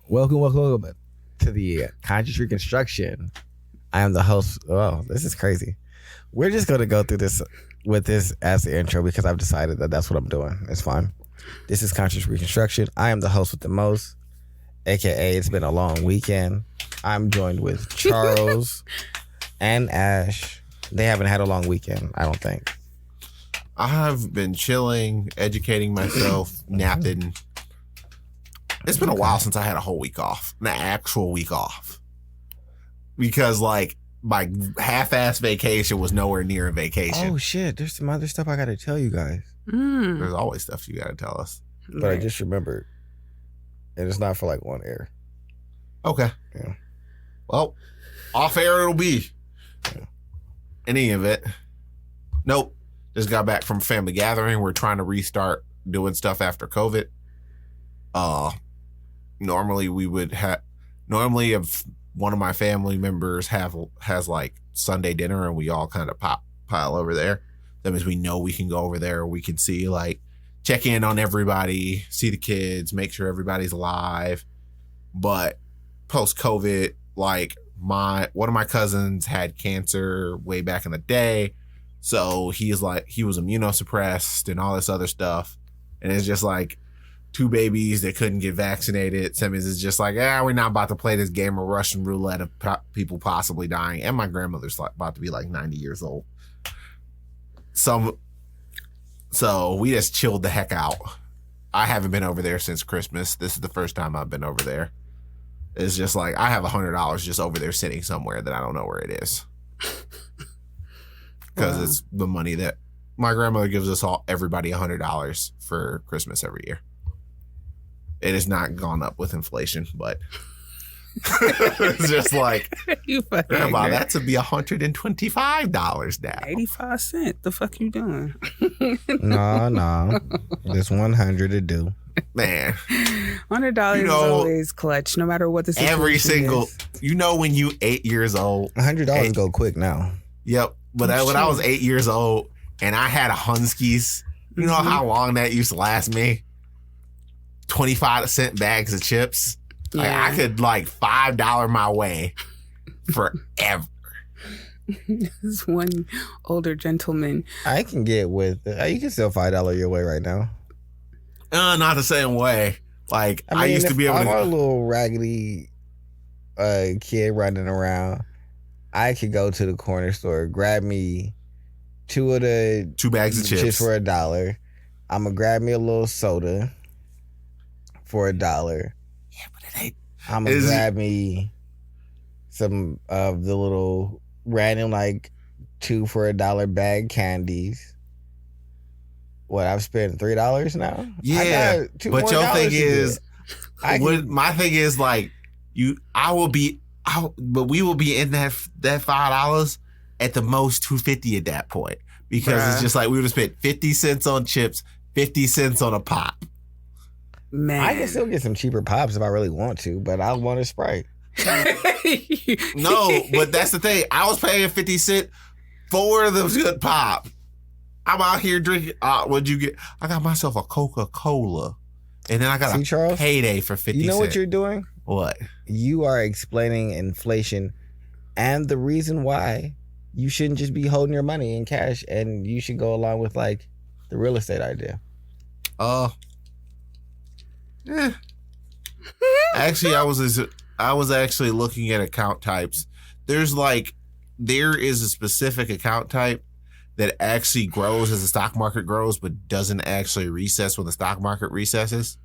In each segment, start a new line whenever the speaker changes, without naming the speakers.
Welcome to the Conscious Reconstruction. I am the host. Oh, this is crazy. We're just going to go through this with this as the intro because I've decided that that's what I'm doing. It's fine. This is Conscious Reconstruction. I am the host with the most, aka it's been a long weekend. I'm joined with Charles and Ash. They haven't had a long weekend, I don't think.
I have been chilling, educating myself, napping. It's been a while since I had a whole week off, an actual week off. Because, like, my half-ass vacation was nowhere near a vacation.
Oh, shit. There's some other stuff I got to tell you guys.
There's always stuff you got to tell us.
But I just remembered. And it's not for, like, one air.
Okay.
Yeah.
Well, off air it'll be.
Yeah.
Any of it. Nope. Just got back from a family gathering. We're trying to restart doing stuff after COVID. Normally we would have, if one of my family members has like Sunday dinner and we all kind of pile over there. That means we know we can go over there. We can see, like, check in on everybody, see the kids, make sure everybody's alive. But post COVID, like, one of my cousins had cancer way back in the day. So he was immunosuppressed and all this other stuff. And it's just like, two babies that couldn't get vaccinated. Simmons is just like, we're not about to play this game of Russian roulette of people possibly dying. And my grandmother's about to be like 90 years old. So we just chilled the heck out. I haven't been over there since Christmas. This is the first time I've been over there. It's just like, I have $100 just over there sitting somewhere that I don't know where it is. Because It's the money that my grandmother gives us everybody $100 for Christmas every year. It has not gone up with inflation, but it's just like, Grandma, that would be $125 now.
85 cents. The fuck you doing?
No. There's 100 to do.
Man.
$100 is always clutch, no matter what the situation
every single
is.
When you 8 years old.
$100 go quick now.
Yep. But when I was 8 years old and I had a Hunskies, you know how long that used to last me? 25-cent bags of chips.
Yeah.
Like, I could like $5 my way forever.
This one older gentleman.
I can get with you can still $5 your way right now.
Not the same way. Like, I
mean,
used to be able
I'm
to.
a little raggedy kid running around. I could go to the corner store, grab me two
bags of chips
for $1. I'm gonna grab me a little soda for $1.
Yeah, but it ain't.
I'm gonna grab me some of the little random, like, 2 for $1 bag candies. What, I've spent $3 now?
Yeah, but your thing is, my thing is, like, but we will be in that $5 at the most $2.50 at that point, because it's just like we would have spent 50 cents on chips, 50 cents on a pop.
Man,
I can still get some cheaper pops if I really want to, but I want a Sprite.
No, but that's the thing. I was paying 50 cents for the good pop. I'm out here drinking. What'd you get? I got myself a Coca-Cola, and then I got a payday for 50 cents.
You know what you're doing?
What?
You are explaining inflation and the reason why you shouldn't just be holding your money in cash, and you should go along with, like, the real estate idea.
Actually, I was actually looking at account types. There is a specific account type that actually grows as the stock market grows, but doesn't actually recess when the stock market recesses.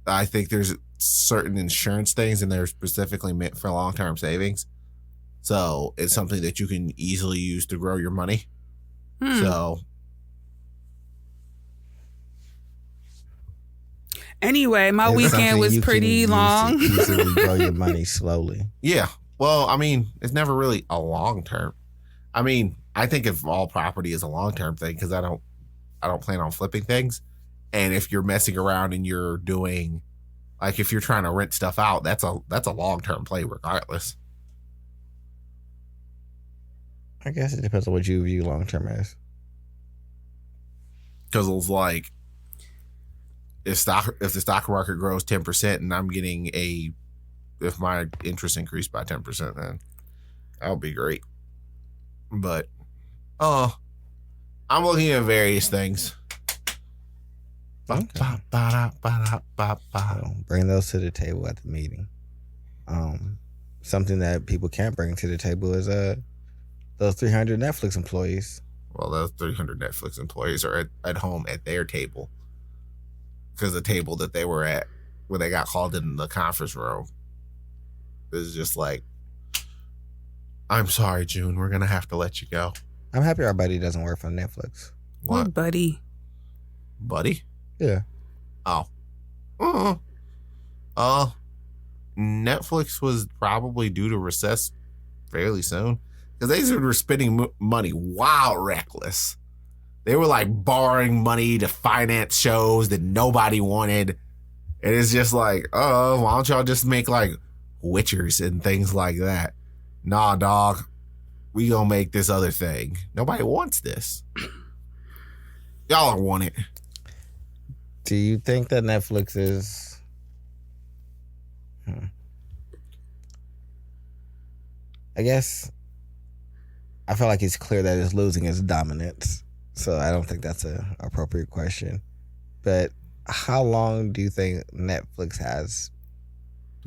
I think there's certain insurance things, and they're specifically meant for long-term savings. So it's something that you can easily use to grow your money. So
anyway, my weekend was pretty long.
You can grow your money slowly.
Yeah. Well, I mean, it's never really a long-term. I mean, I think of all property as a long-term thing because I don't plan on flipping things. And if you're messing around and you're doing, like, if you're trying to rent stuff out, that's a long-term play regardless.
I guess it depends on what you view long-term as.
Because it's like, if the stock market grows 10% and I'm getting if my interest increased by 10%, then that would be great. But I'm looking at various things.
Okay. Bring those to the table at the meeting. Something that people can't bring to the table is those 300 Netflix employees.
Well, those 300 Netflix employees are at home at their table, because the table that they were at when they got called in the conference room is just like, I'm sorry, June, we're gonna have to let you go.
I'm happy our buddy doesn't work for Netflix.
What buddy?
Buddy?
Yeah.
Oh. Netflix was probably due to recess fairly soon, because they were spending money wild reckless. They were like borrowing money to finance shows that nobody wanted. And it's just like, oh, why don't y'all just make like Witchers and things like that? Nah, dog. We gonna make this other thing. Nobody wants this. Y'all don't want it.
Do you think that Netflix is... I guess I feel like it's clear that it's losing its dominance. So I don't think that's an appropriate question. But how long do you think Netflix has,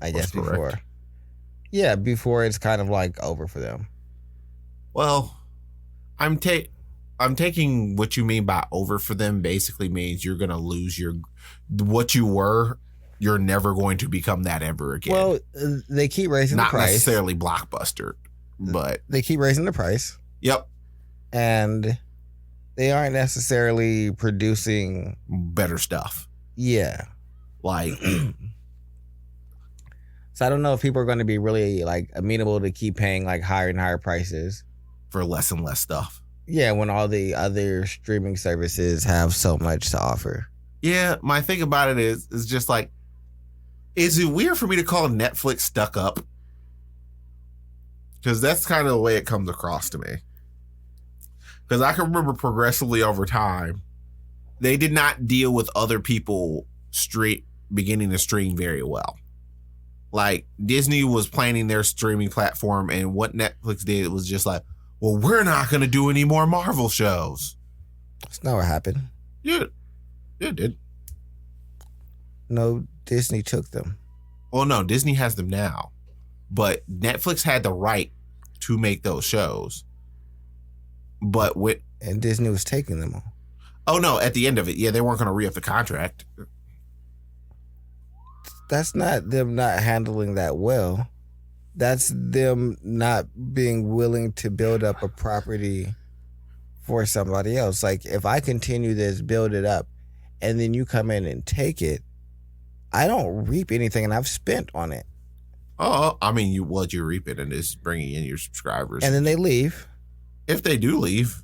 I guess, before? Yeah, before it's kind of like over for them.
Well, I'm taking what you mean by over for them basically means you're going to lose what you were. You're never going to become that ever again.
Well, they keep raising the price.
Not necessarily Blockbuster, but...
They keep raising the price.
Yep.
And they aren't necessarily producing...
better stuff.
Yeah.
Like...
So I don't know if people are going to be really like amenable to keep paying like higher and higher prices.
For less and less stuff.
Yeah, when all the other streaming services have so much to offer.
Yeah, my thing about it is just like, is it weird for me to call Netflix stuck up? Because that's kind of the way it comes across to me. Because I can remember progressively over time, they did not deal with other people beginning to stream very well. Like, Disney was planning their streaming platform, and what Netflix did was just like, well, we're not going to do any more Marvel shows.
That's not what happened.
Yeah, it did.
No, Disney took them.
Well, no, Disney has them now. But Netflix had the right to make those shows. But
and Disney was taking them all.
Oh, no, at the end of it, yeah, they weren't going to re-up the contract.
That's not them not handling that well. That's them not being willing to build up a property for somebody else. Like, if I continue this, build it up, and then you come in and take it, I don't reap anything, and I've spent on it.
Oh, I mean, you reap it, and it's bringing in your subscribers.
And then they leave.
If they do leave,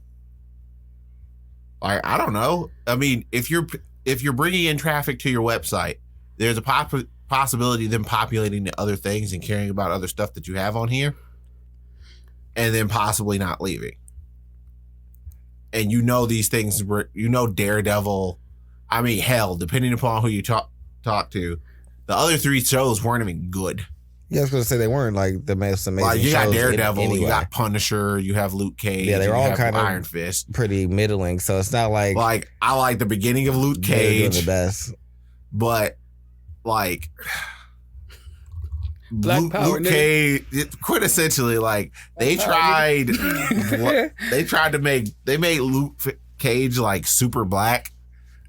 I don't know. I mean, if you're bringing in traffic to your website, there's a possibility of them populating the other things and caring about other stuff that you have on here, and then possibly not leaving. And these things, Daredevil. I mean, hell, depending upon who you talk to, the other three shows weren't even good.
Yeah, I was going to say they weren't like the most amazing.
Like, you got
shows
Daredevil,
anyway.
You got Punisher, you have Luke Cage,
yeah, they were all kind of
Iron Fist,
pretty middling. So it's not like
I like the beginning of Luke Cage,
the best,
but like
Black Power,
Luke Cage, quintessentially, like they made Luke Cage like super black.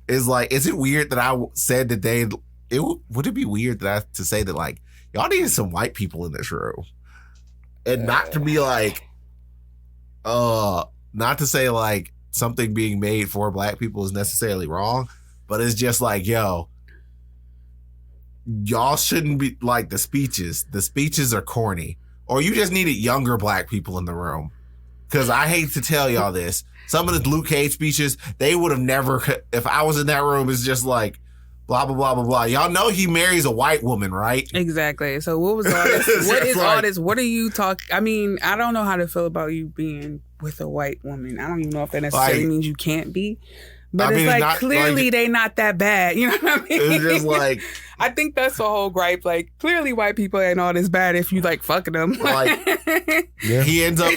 Is it weird that I said that would it be weird to say that like y'all needed some white people in this room, and not to be like, not to say like something being made for black people is necessarily wrong, but it's just like, yo, y'all shouldn't be like the speeches. The speeches are corny, or you just needed younger black people in the room. Because I hate to tell y'all this, some of the Luke Cage speeches, they would have never. If I was in that room, it's just like blah blah blah blah blah. Y'all know he marries a white woman, right?
Exactly. So what was all this? What is all this? What are you talking? I mean, I don't know how to feel about you being with a white woman. I don't even know if that necessarily means you can't be. But it's like clearly they not that bad. You know what I mean?
It's just like
I think that's the whole gripe. Like clearly white people ain't all this bad if you like fucking them.
Like he ends up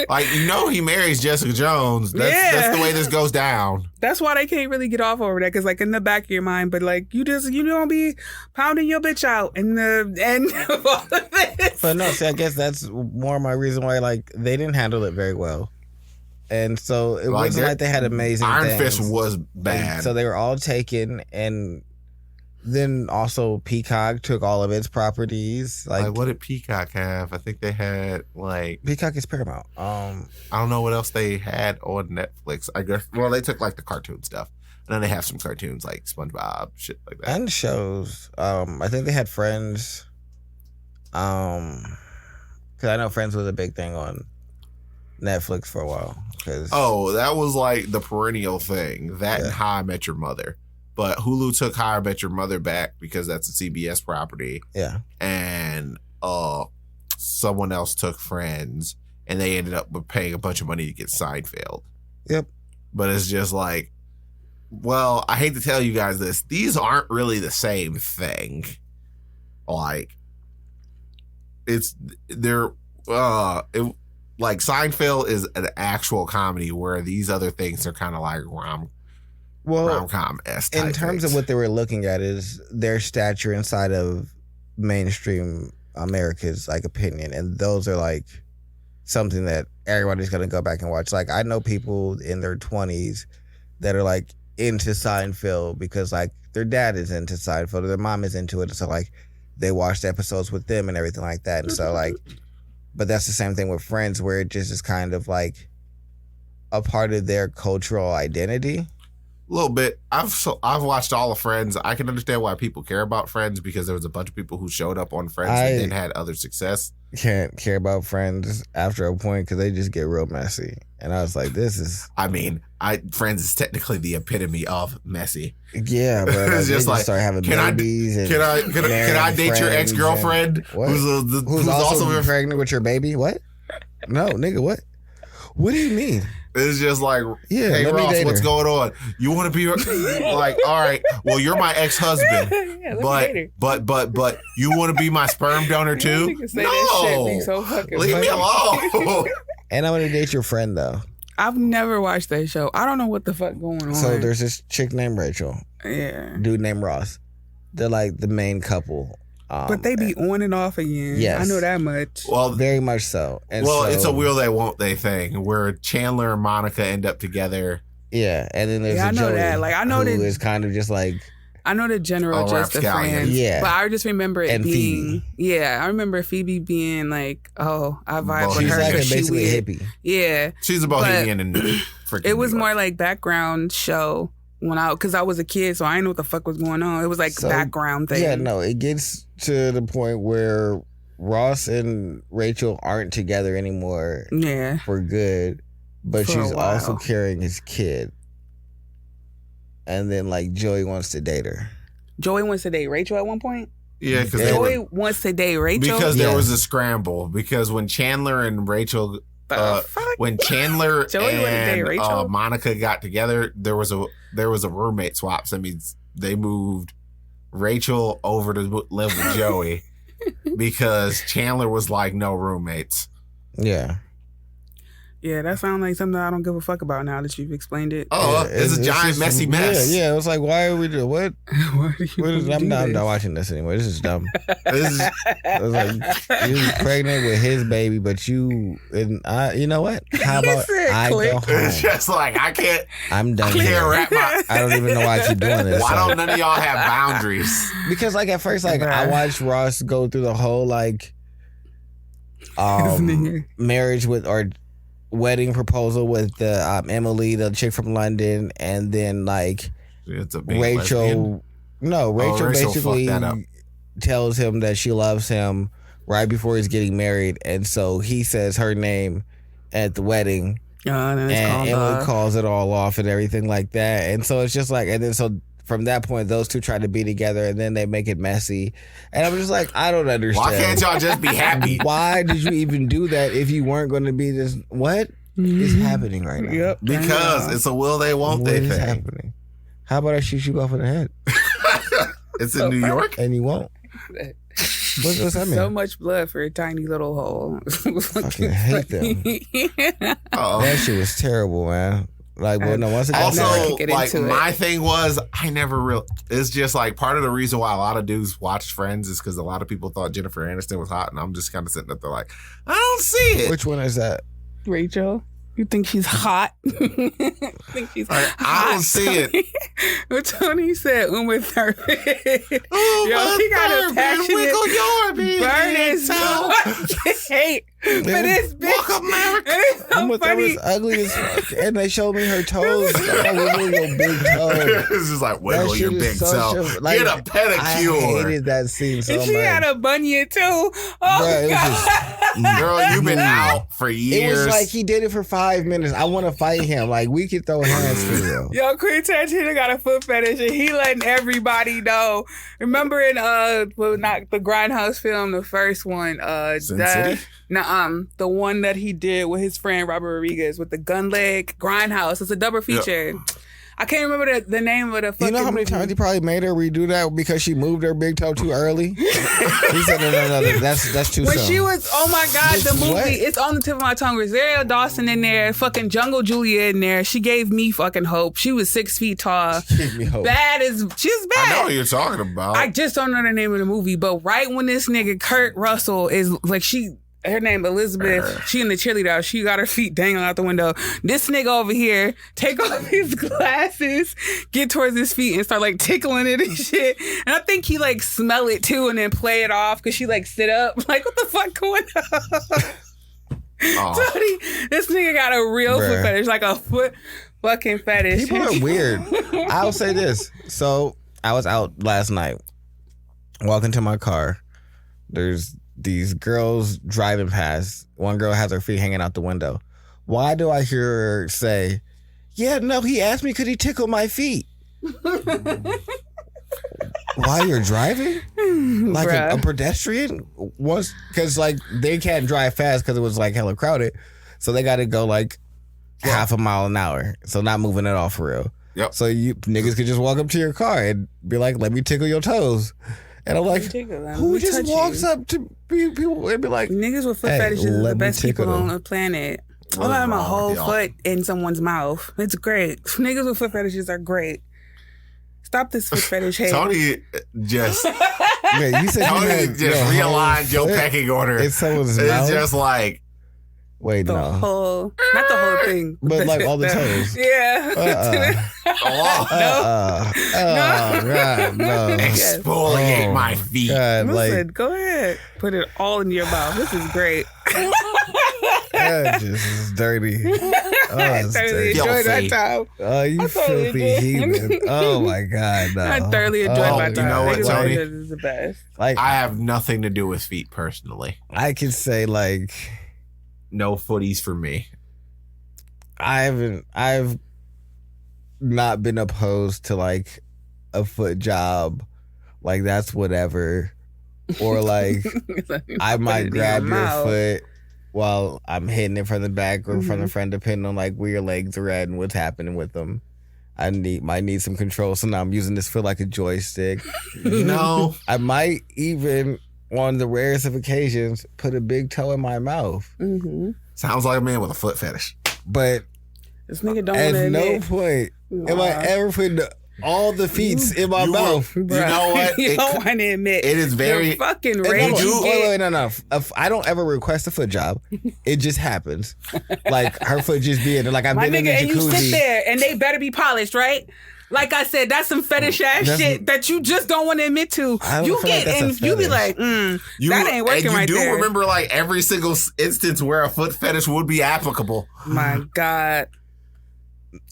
like he marries Jessica Jones. That's the way this goes down.
That's why they can't really get off over that, because like in the back of your mind, but like you don't be pounding your bitch out in the end of all of this.
But no, see, I guess that's more my reason why like they didn't handle it very well. And so it wasn't like they had amazing
Iron
things.
Fist was bad.
And so they were all taken, and then also Peacock took all of its properties.
Like what did Peacock have? I think they had like
Peacock is Paramount.
I don't know what else they had on Netflix. I guess they took like the cartoon stuff. And then they have some cartoons like SpongeBob, shit like that.
And shows. I think they had Friends. Because I know Friends was a big thing on Netflix for a while.
That was like the perennial thing. That and How I Met Your Mother. But Hulu took How I Met Your Mother back because that's a CBS property.
Yeah.
And someone else took Friends, and they ended up with paying a bunch of money to get Seinfeld.
Yep. But
it's just like, well, I hate to tell you guys this. These aren't really the same thing. Like, like Seinfeld is an actual comedy where these other things are kind of like rom-com-esque.
In terms of what they were looking at is their stature inside of mainstream America's like opinion, and those are like something that everybody's gonna go back and watch. Like I know people in their 20s that are like into Seinfeld because like their dad is into Seinfeld or their mom is into it, so like they watched episodes with them and everything like that. And so like, but that's the same thing with Friends, where it just is kind of like a part of their cultural identity.
A little bit. I've watched all of Friends. I can understand why people care about Friends because there was a bunch of people who showed up on Friends and then had other success.
Can't care about Friends after a point because they just get real messy. And I was like, this is...
I mean, Friends is technically the epitome of messy.
Yeah, but
it's just like,
start having babies.
Can I date your ex-girlfriend
who's also pregnant with your baby? What? No, nigga, what? What do you mean?
It's just like, hey, Ross, what's going on? You want to be like, all right, well, you're my ex-husband, but you want to be my sperm donor too? No, leave me alone.
And I want to date your friend though.
I've never watched that show. I don't know what the fuck going on.
So there's this chick named Rachel.
Yeah.
Dude named Ross. They're like the main couple.
But they be on and off again.
Yes.
I know that much.
Well, very much so. And
it's a will they won't they thing where Chandler and Monica end up together.
Yeah, and then there's
I know
Joey,
that. Like I know
who
that
is kind of just like.
I know the general just a friend.
Yeah,
but I just remember it being.
Phoebe.
Yeah, I remember Phoebe being like, "Oh, I vibe with
she's
her."
Like
she
basically a hippie.
Yeah,
she's a bohemian and freaking.
It was more like background show. Because I was a kid, so I didn't know what the fuck was going on. It was like background thing.
Yeah, no, it gets to the point where Ross and Rachel aren't together anymore.
Yeah,
for good, but she's also carrying his kid. And then like Joey wants to date her.
Joey wants to date Rachel at one point.
Yeah, because
Joey wants to date Rachel
because there was a scramble. Because when Chandler and Rachel. When Chandler and Monica got together, there was a roommate swap. So that means they moved Rachel over to live with Joey because Chandler was like, no roommates.
Yeah.
Yeah, that sounds like something I don't give a fuck about now that you've explained it.
Oh, yeah, it's a giant messy mess.
Yeah, it was like, why are we doing what? I'm not watching this anymore. This is dumb. It was like you pregnant with his baby, but you know what? How about I go home?
It's just like
I'm done.
I can't wrap my.
I don't even know why I keep doing this.
Why don't none of y'all have boundaries?
Because like at first, like I watched Ross go through the whole like marriage with or wedding proposal with the Emily, the chick from London, and then like Rachel.
Lesbian?
No, Rachel basically tells him that she loves him right before he's getting married, and so he says her name at the wedding, and Emily calls it all off and everything like that, and so it's just like, and then so. From that point, those two try to be together, and then they make it messy. And I'm just like, I don't understand.
Why can't y'all just be happy?
Why did you even do that if you weren't going to be this? What? is happening right now?
Yep.
Because it's a will they, won't
What
they
is
thing.
happening? How about I shoot you off in the head
It's in New York?
and you won't? What's that mean?
So much blood for a tiny little hole.
Fucking hate them.
Uh-oh.
That shit was terrible, man. Like, well, no, once again,
never
Also,
could get
like,
into it.
my thing was, I never really. It's just like part of the reason why a lot of dudes watched Friends is because a lot of people thought Jennifer Aniston was hot, and I'm just kind of sitting up there like, I don't see it.
which one is that?
Rachel, you think she's hot? Think she's
Like, I don't see it.
What Tony said, Uma Thurman.
Oh,
Yo, he got a passionate
wiggle your big
burning
toe.
hate for this bitch.
Walk America.
And it's so
Uma
funny.
Thurman's ugly as fuck, and they showed me her toes. Like, wiggle your big toe.
It's just like wiggle
That
your
shit
big
is so
toe.
shit- like,
Get a
I
pedicure.
hated that scene so
And she
much.
had a bunion too. Oh,
Bruh, it was
God.
Girl, you've been out for
It
years.
was like he did it for 5 minutes. I want to fight him. Like, we could throw hands for real.
Yo, Quentin Tarantino got a foot fetish and he letting everybody know. Remember in well, not the Grindhouse film, the first one,
Sin City?
the one that he did with his friend Robert Rodriguez with the gun leg Grindhouse. It's a double feature. I can't remember the name of the fucking
You know how many
movie.
times he probably made her redo that because she moved her big toe too early? He said, no, that's too
When
soon.
she was, oh my God, the movie,
What?
it's on the tip of my tongue. Rosario Dawson in there, fucking Jungle Julia in there. She gave me fucking hope. She was 6 feet tall.
Give me hope.
Bad as, she was
I know
bad.
what you're talking about.
I just don't know the name of the movie, but right when this nigga Kurt Russell is like her name Elizabeth, she in the cheerleader, she got her feet dangling out the window. This nigga over here take off his glasses, get towards his feet and start like tickling it and shit. And I think he like smell it too and then play it off because she like sit up. Like, what the fuck going on?
Oh.
Tony, this nigga got a real
Bruh.
foot fetish, like a foot fucking fetish.
People are weird. I'll say this. So I was out last night, walking to my car. There's these girls driving past. One girl has her feet hanging out the window. Why do I hear her say, yeah, no, he asked me could he tickle my feet? While you're driving? Like a pedestrian? Once, because like they can't drive fast because it was like hella crowded. So they got to go like half a mile an hour. So not moving at all for real.
Yep.
So you niggas could just walk up to your car and be like, let me tickle your toes. And I'm like, who just walks up to people and be like,
Niggas with foot
hey,
fetishes is
let
the
me
best
tickle
people on
them.
the planet. I
What is
have my
wrong
whole
with y'all?
foot in someone's mouth. It's great. Niggas with foot fetishes are great. Stop this foot fetish hate.
Tony just
Yeah, you said you
Tony
had
just
your whole
realigned your
foot
pecking order.
in someone's
It's
mouth.
just like
Wait,
the
no.
whole, not the whole thing,
But, like, all the toes.
Yeah.
oh,
God, no.
exfoliate
Oh,
my feet.
God,
Listen,
like,
go ahead. Put it all in your mouth. This is great.
that just is dirty. Oh,
I
it's
thoroughly
dirty.
enjoyed
Filthy.
that time.
Oh, you
I totally
filthy
did.
heathen. Oh, my God, no.
I thoroughly enjoyed
Oh,
my
you
time.
know what,
Niggas
Tony?
with fetishes is the best.
Like,
I have nothing to do with feet personally.
I could say, like,
No footies for me.
I've not been opposed to like a foot job, like that's whatever, or like I
Put it
might
in
grab
your
your
mouth.
foot while I'm hitting it from the back or from the front, depending on like where your legs are at and what's happening with them. I might need some control, so now I'm using this foot like a joystick.
No.
I might even, on the rarest of occasions, put a big toe in my mouth,
Mm-hmm.
Sounds like a man with a foot fetish.
but
This nigga don't
at
want to
no
admit.
point am I ever putting all the feet in my
You
mouth.
You know what?
You
It
don't
could-
want to admit.
it is very-
You're fucking
And no,
rage.
wait, no. I don't ever request a foot job. It just happens. Like her foot just being there. Like I've
My
been in
nigga,
the
and you sit
jacuzzi.
there, and they better be polished, right? Like I said, that's some fetish ass
That's-
shit that you just don't want to admit to.
I don't
You
feel like
get
that's a
and you be
fetish.
like, that ain't working
and you
right
do
there.
remember like every single instance where a foot fetish would be applicable.
My God.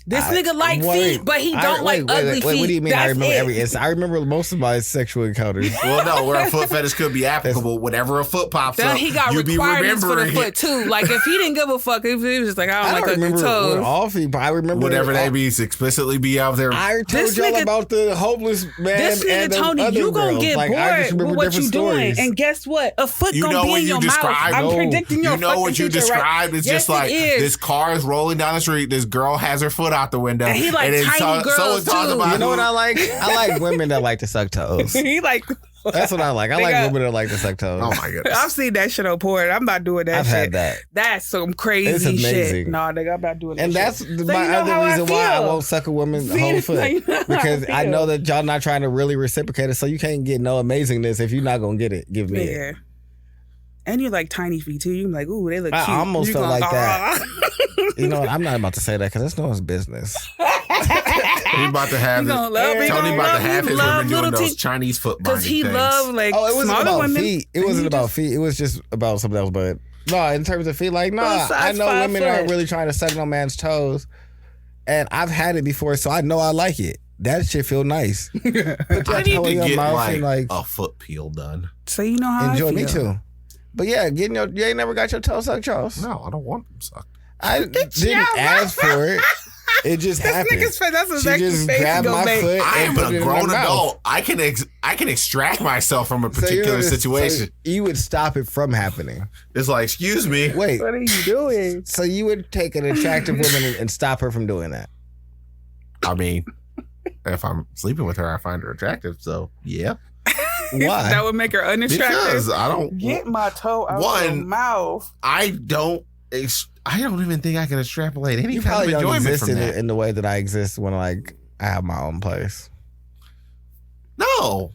This nigga like feet, but he don't like ugly feet.
What do you mean?
That's
I remember
it.
every instant. I remember most of my sexual encounters.
Well, no, where a foot fetish could be applicable. Whenever a foot pops
Then
up,
he got
you be
requirements for the
remembering
foot too. Like if he didn't give a fuck, if he was just like, I don't like ugly
remember
toes.
all feet, but I remember
whatever they be explicitly be out there.
I told
This
y'all
nigga-
about the homeless man.
This
and
nigga
the
Tony,
other
you gonna
girls.
get
Like, I just
bored
remember
with what you
different
doing,
stories.
and guess what? A foot
You
gonna
know
be
what
in
you
your mouth.
described?
I'm
No.
predicting your
You know
fucking
what you
future,
described?
right?
It's
Yes,
just like
it is.
this car is rolling down the street. This girl has her foot out the window,
And he like
then
tiny girls,
someone talks
too.
about
You know what I like? I like women that like to suck toes.
He like.
That's what I like. I like women that like to suck toes.
Oh my goodness!
I've seen that shit on porn. I'm not doing that
I've
shit.
had that.
That's some crazy
It's amazing.
shit. Nah, nigga, I'm not doing that
And
shit.
that's
So
my
you know
other
how I
reason why I
feel.
won't suck a woman's
See,
whole
so
foot.
you know how
Because I
feel.
know that y'all not trying to really reciprocate it, so you can't get no amazingness if you're not gonna get it. Give me it.
Yeah. And you like tiny feet too. You like, ooh, they look
I
cute.
almost
You
felt
gonna-
like that. You know what? I'm not about to say that because that's no one's business.
He about to have
You gonna love it.
Tony
You
about to
love-
have
you
his
love
women doing
little
those
teeth.
Chinese foot binding
Because he
things.
love like
Oh, it wasn't
smaller
about
women.
feet. It
And
wasn't
he
about
just-
feet. It was just about something else. But no, in terms of feet, like, nah,
Well,
I
size
know
5
women
foot.
aren't really trying to suck no man's toes. And I've had it before, so I know I like it. That shit feel nice. Put
I
that
need
toe
to
in your
get
mouth
like,
and like
a foot peel done.
So you know how
enjoy
I
me
feel.
too. But yeah, getting your you ain't never got your toe sucked, Charles.
No, I don't want them sucked.
I didn't ask for it. It just happened.
Nigga's face, that's
She
exactly
just
face
grabbed
gonna
my
make.
foot
I
and
am
put it
a
in my
grown
mouth.
adult. I can extract myself from a
So
particular
so
situation.
you would stop it from happening.
It's like, excuse me.
Wait,
What are you doing?
so you would take an attractive woman and stop her from doing that?
I mean, if I'm sleeping with her, I find her attractive. So yeah,
Why?
That would make her unattractive.
because I don't.
Get my toe out
One-
your mouth.
I don't even think I can extrapolate any
You
kind
probably
of
don't
enjoyment
exist
from
in,
that.
in the way that I exist when like I have my own place.
No,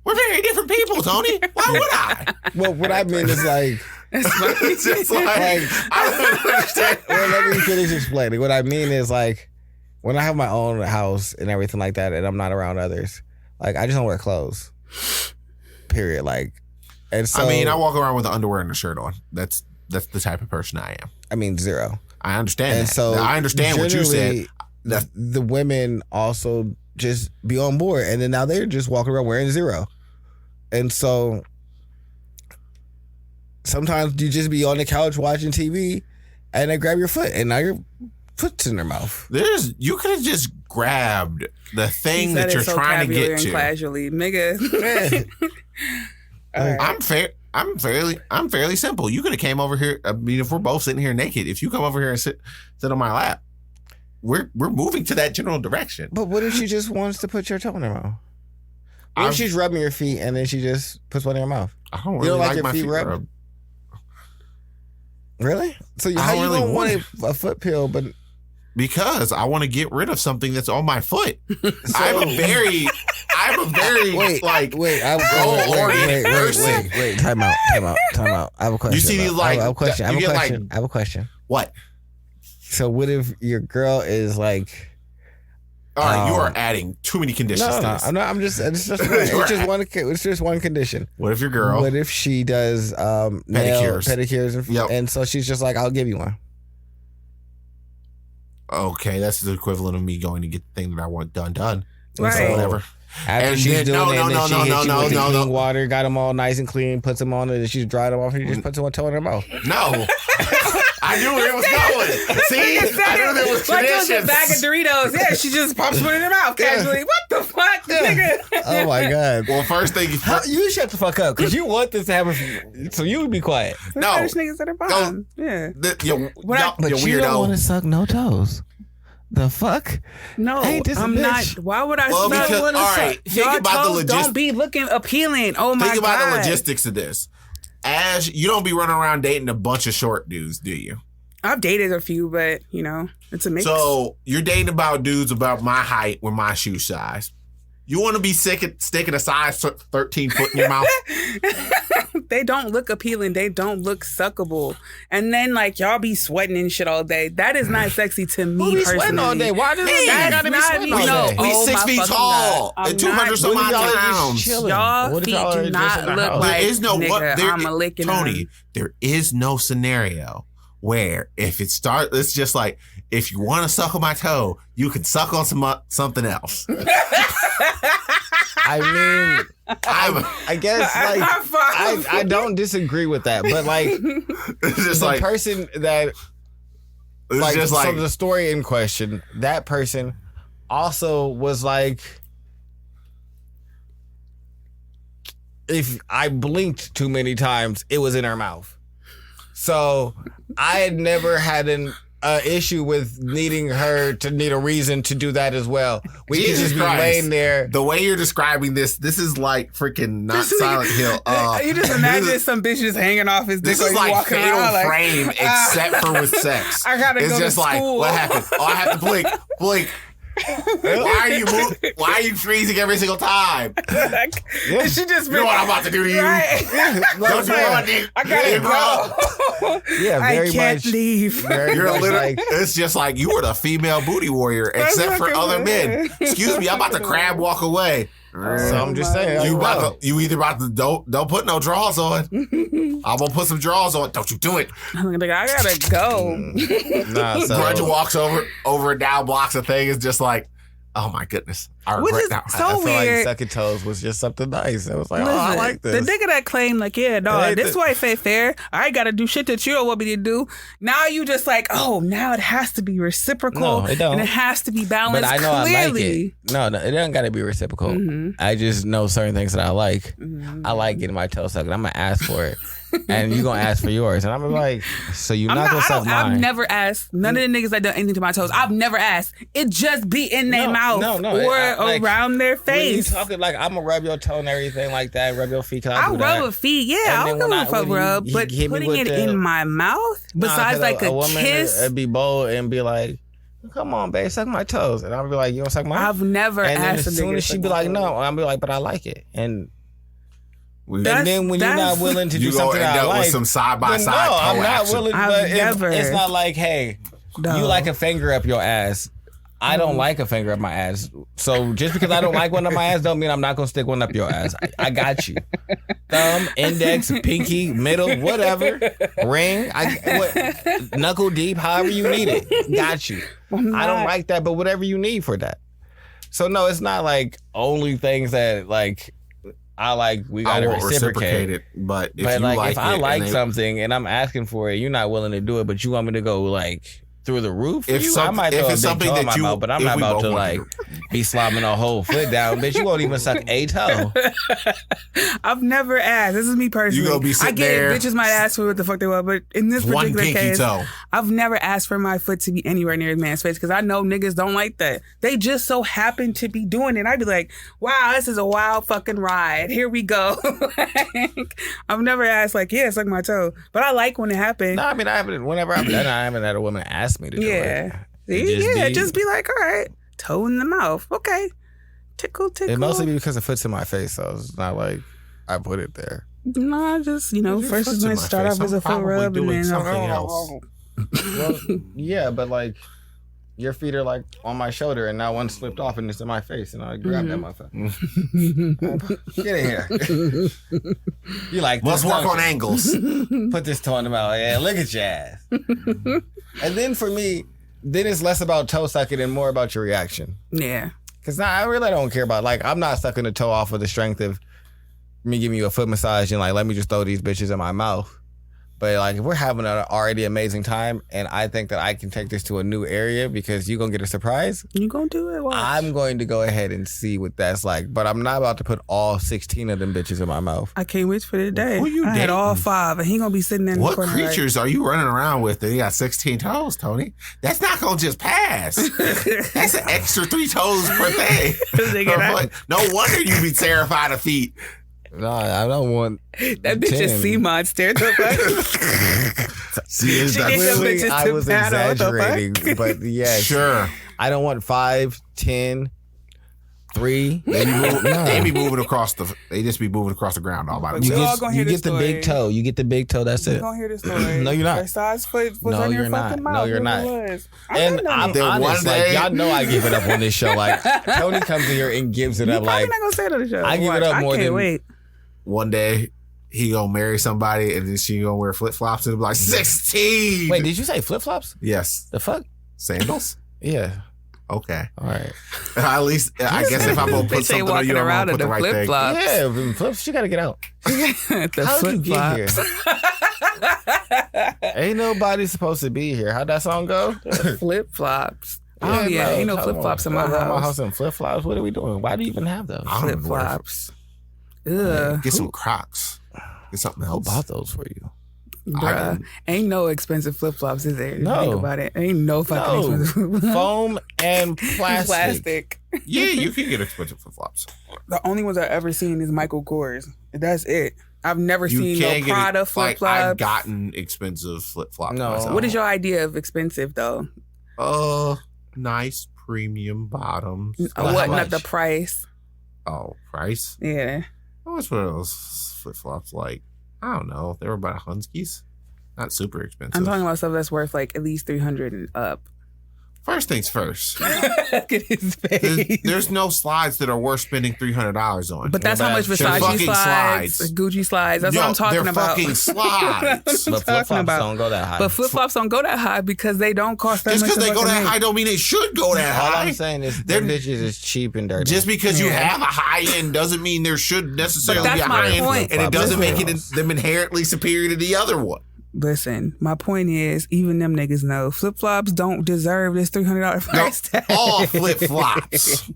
we're very different people, Tony. Why would I?
Well, what I mean is like,
That's funny.
It's just like
Like-
I don't understand.
well, let me finish explaining. What I mean is like, when I have my own house and everything like that, and I'm not around others, like I just don't wear clothes. Period. Like, and so
I mean, I walk around with the underwear and a shirt on. That's the type of person I am.
I mean zero.
I understand
And
that.
so
I understand what you said.
generally, the women also just be on board, and then now they're just walking around wearing zero, and so sometimes you just be on the couch watching TV, and they grab your foot, and now your foot's in their mouth.
You could have just grabbed the thing
He said
that
it
you're
so
trying to
casually
get
and
to.
casually, nigga.
Yeah.
All right.
I'm fairly simple. You could have came over here. I mean, if we're both sitting here naked, if you come over here and sit on my lap, we're moving to that general direction.
But what if she just wants to put your toe in her mouth? What if she's rubbing your feet and then she just puts one in her mouth?
I don't
You
really
don't like
like
your
my
feet
feet
rubbed?
rubbed.
Really? So
I
how
don't
you
really
gonna
want
want a foot pill, but
Because I want to get rid of something that's on my foot. I'm a very
wait,
like
wait,
person.
wait. Time out. I have a question.
see these, like,
I have a question.
you get, like-
I have a question.
What?
So what if your girl is like?
All right, you
Um,
are adding too many conditions
No,
to
no,
this.
I'm not. I'm just. It's just one condition.
What if your girl?
What if she does pedicures, and,
Yep.
and so she's just like, I'll give you one.
Okay, that's the equivalent of me going to get the thing that I want done. And
Right.
so whatever.
After
And
she's
then-
doing
no,
it,
no,
and then
no,
she
no,
hits
no,
you
no,
with the
no,
clean
no.
water, got them all nice and clean, puts them on, and then she's dried them off, and you just put one toe in her mouth.
No. I knew where it was going. See? I knew there was
Like it was a
traditions.
bag of Doritos. Yeah, she just pops one in her mouth casually. What the fuck, nigga?
Oh my god.
Well, first thing
You shut the fuck up, because you want this to happen, so you would be quiet.
No.
Fetish niggas at her bottom. Yeah.
you
But
you
you don't want
weirdo.
to suck no toes. The fuck?
No,
Ain't this a
I'm
bitch?
not. Why would I
Well,
suck?
because-
What
all
is
right,
that?
think
Your
about the
toes
logis-
don't be looking appealing. Oh my
Think about
god.
the logistics of this. As you don't be running around dating a bunch of short dudes, do you?
I've dated a few, but you know, it's a mix.
So you're dating about dudes about my height with my shoe size. You want to be sticking a size 13 foot in your mouth?
they don't look appealing. They don't look suckable. And then like y'all be sweating and shit all day. That is not sexy to me
Who be
personally.
sweating all day? Why does
Hey,
that gotta be
not
sweating
even-
all
no.
day?
We
Oh,
6
my
feet
fucking
tall
God. I'm
and 200 some
What if
odd
y'all are just
pounds.
chilling?
Y'all
What if
feet
y'all are
do
just
not
in the
look
house?
like
There is no
nigga,
there,
I'm a licking
Tony.
them.
There is no scenario where if it starts, it's just like if you want to suck on my toe, you can suck on something else.
I mean, I guess like I don't disagree with that, but like
It's just
the
like
person that
it's
like
just
so
like
the story in question, that person also was like, if I blinked too many times, it was in her mouth. So I had never had an issue with needing her to need a reason to do that as well. We could
Jesus
just be
Christ.
laying there.
the way you're describing this is like freaking not Silent Hill.
You just imagine some bitches hanging off his dick
This is
while you
like
walking
Fatal
around like,
Frame, except for with sex.
I gotta
It's
go
just
to
like,
school.
what happened? Oh, I have to blink. Why are you freezing every single time?
like,
Yeah.
she just
You know what I'm about to do to you?
Right.
Don't do what I
I gotta go.
Yeah, very
I can't
much.
leave.
Very
You're
much
literally,
like,
it's just like you were the female booty warrior, except for
fucking
other men.
weird.
Excuse me, I'm about to crab walk away.
so I'm just saying.
You either about to don't put no drawers on. I'm gonna put some drawers on. Don't you do it.
I'm like, I gotta go.
Nah, so
Grudge walks over and down blocks of thing is just like, oh my goodness. I
Which
regret
is
that.
so
I feel
weird.
like sucking toes was just something nice. It was like, oh, I
Listen,
like this.
The nigga that claimed like, yeah, dog,
Hey,
this wife ain't fair. I ain't gotta do shit that you don't want me to do. Now you just like, oh, now it has to be reciprocal.
No, it don't.
And it has to be balanced.
But I know
clearly.
I like it. No, it doesn't got to be reciprocal.
Mm-hmm.
I just know certain things that I like. I like getting my toe sucked. I'm gonna ask for it, and you gonna ask for yours, and I'm gonna be like, so you're not gonna suck mine?
I've never asked. None of the niggas that done anything to my toes. I've never asked. It just be in their mouth or
like,
around their
When you
face.
talking like I'm gonna rub your toe and everything like that, rub your feet. Cause I
I'll
do that.
rub a feet, yeah.
And
I
then
don't give
when
a fuck
when
rub,
he
but
hit me
putting
with
it
the-
in my mouth,
Nah,
besides
'cause
like a
woman
kiss,
would be bold and be like, "Come on, babe, suck my toes," and I'll be like, "You don't suck mine?"
I've never
and then
asked a
as soon
nigga
as she
to
be
suck
like,
my
"No,"
toes.
I'll be like, "But I like it," and
That's-
then when you're not
that's-
willing to do
You gonna
something
end
I
up
like,
with some side by
then
side.
no, I'm not willing.
I've
But
never.
it's not like, hey,
No.
you like a finger up your ass. I don't like a finger up my ass. So just because I don't like one up my ass don't mean I'm not gonna stick one up your ass. I got you. Thumb, index, pinky, middle, whatever. Ring, knuckle deep, however you need it. Got you. I don't like that, but whatever you need for that. So no, it's not like only things that like I like we
I
gotta
won't reciprocate
reciprocate.
it, but if
But
you
like
like
if I
it
like
and they-
something and I'm asking for it, you're not willing to do it, but you want me to go like through the roof for
If
you?
some-
I might
if
throw a
it's
big
something
toe in
that
my
you-
mouth, but I'm
if
not
we
about
both
to
want
like
to
be slobbing a whole foot down. Bitch, you won't even suck a toe.
I've never asked. This is me personally.
You gonna be
I
sitting
get
there-
it. Bitches might ask for what the fuck they want, but in this
one
particular
pinky
case,
toe.
I've never asked for my foot to be anywhere near a man's face because I know niggas don't like that. They just so happen to be doing it. I'd be like, wow, this is a wild fucking ride. Here we go. Like, I've never asked like, yeah, suck my toe. But I like when it happened.
No, I mean I haven't. Whenever I've done it, I haven't had a woman ask me to do it.
Yeah.
It
Just be like, all right, toe in the mouth. Okay. Tickle, tickle.
It mostly be because it fits in my face, so it's not like I put it there.
No, just,
Your
first
foot's
it's
in
might
my
start
face.
off as
I'm
a foot
probably
rub and
doing
then
something else.
Well, yeah, but like your feet are like on my shoulder, and now one slipped off and it's in my face, and I grabbed that motherfucker. Get in here. You like
Let's
this,
work
don't
on
you?
angles.
Put this toe in the mouth. Yeah, look at your ass. And then for me, then it's less about toe sucking and more about your reaction.
Yeah.
Because now I really don't care about, like, I'm not sucking the toe off of the strength of me giving you a foot massage and, like, let me just throw these bitches in my mouth. But, like, if we're having an already amazing time and I think that I can take this to a new area because you're going to get a surprise,
You gonna do it? Watch.
I'm going to go ahead and see what that's like. But I'm not about to put all 16 of them bitches in my mouth.
I can't wait for the day.
Who you
I had
dating?
all 5, and he gonna be sitting there in
What
the corner like,
creatures are you running around with that you got 16 toes, Tony? That's not gonna just pass. That's an extra 3 toes per thing.
Nigga, that-
No wonder you be terrified of feet.
No, I don't want
that bitch
10.
is sea monster. The fuck?
See, is
She
that
did some
Clearly,
bitches
I
to
was
battle, what the fuck?
exaggerating, but yeah,
sure?
I don't want 5, 10, 3.
They be moving across the. They just be moving across the ground all by
You
You
all
themselves.
get,
gonna
you
hear
get
the
the big
story.
toe. You get the big toe. That's
You
it.
gonna hear the story?
No, you're not.
Their size foot was
No,
on your
you're
fucking
not.
mouth.
No, you're not.
Was.
And
I'm
I'm
Then
honest.
one
Like,
day-
y'all know I give it up on this show. Like, Tony comes in here and gives it
you
up.
probably
Like,
not gonna say it on the show.
I give it
Watch.
up
I
more
can't
than-
wait.
One day he gonna marry somebody and then she gonna wear flip flops and be like 16.
wait, did you say flip flops?
Yes,
The fuck?
Sandals?
Yeah.
Okay.
All right.
At least, I guess if I'm going to put
Bitch ain't
something on you,
walking
I'm
around
going to
in
put the
the
right thing.
flip-flops.
Yeah, flips. She gotta get out.
The
How'd you get
flip-flops.
Ain't nobody supposed to be here. How'd that song go?
Flip-flops. Oh, yeah. Ain't no flip-flops in my
around my
house.
house in flip-flops. What are we doing? Why do you even have those?
I don't even wear
Flip-flops. Ugh.
Get some Crocs. Get something
Who
else.
bought those for you?
Bruh. Ain't no expensive flip-flops, is there?
No.
Think about it. Ain't no fucking
No.
expensive flip-flops.
Foam and plastic.
Yeah, you can get expensive flip-flops.
The only ones I've ever seen is Michael Kors. That's it. I've never
You
seen
can
no
get
Prada
Like,
flip-flops.
I've gotten expensive flip-flops
No.
myself.
What is your idea of expensive, though?
Nice premium bottoms.
How
What?
much?
Not the price.
Oh, price?
Yeah.
What's one of those flip-flops like? I don't know. They were about Hunskies. Not super expensive.
I'm talking about stuff that's worth like at least $300 and up.
First things first.
Look at his face.
There's no slides that are worth spending $300 on.
But that's how much
They're
Versace
fucking
slides,
slides.
Gucci slides. That's what I'm talking
they're
about.
fucking slides.
That's what
But
I'm
flip-flops
talking about.
don't go that high.
But flip-flops don't go that high because they don't cost that
Just
much.
because they
to
go
fucking
that
make.
high don't mean they should go that
All
high.
I'm saying is
They're-
them bitches is cheap and dirty.
Just because you
Yeah.
have a high end doesn't mean there should necessarily
But
be a
that's my
high end,
point.
and it doesn't
Listen.
make them inherently superior to the other one.
Listen, my point is, even them niggas know flip-flops don't deserve this $300 price tag.
All flip flops.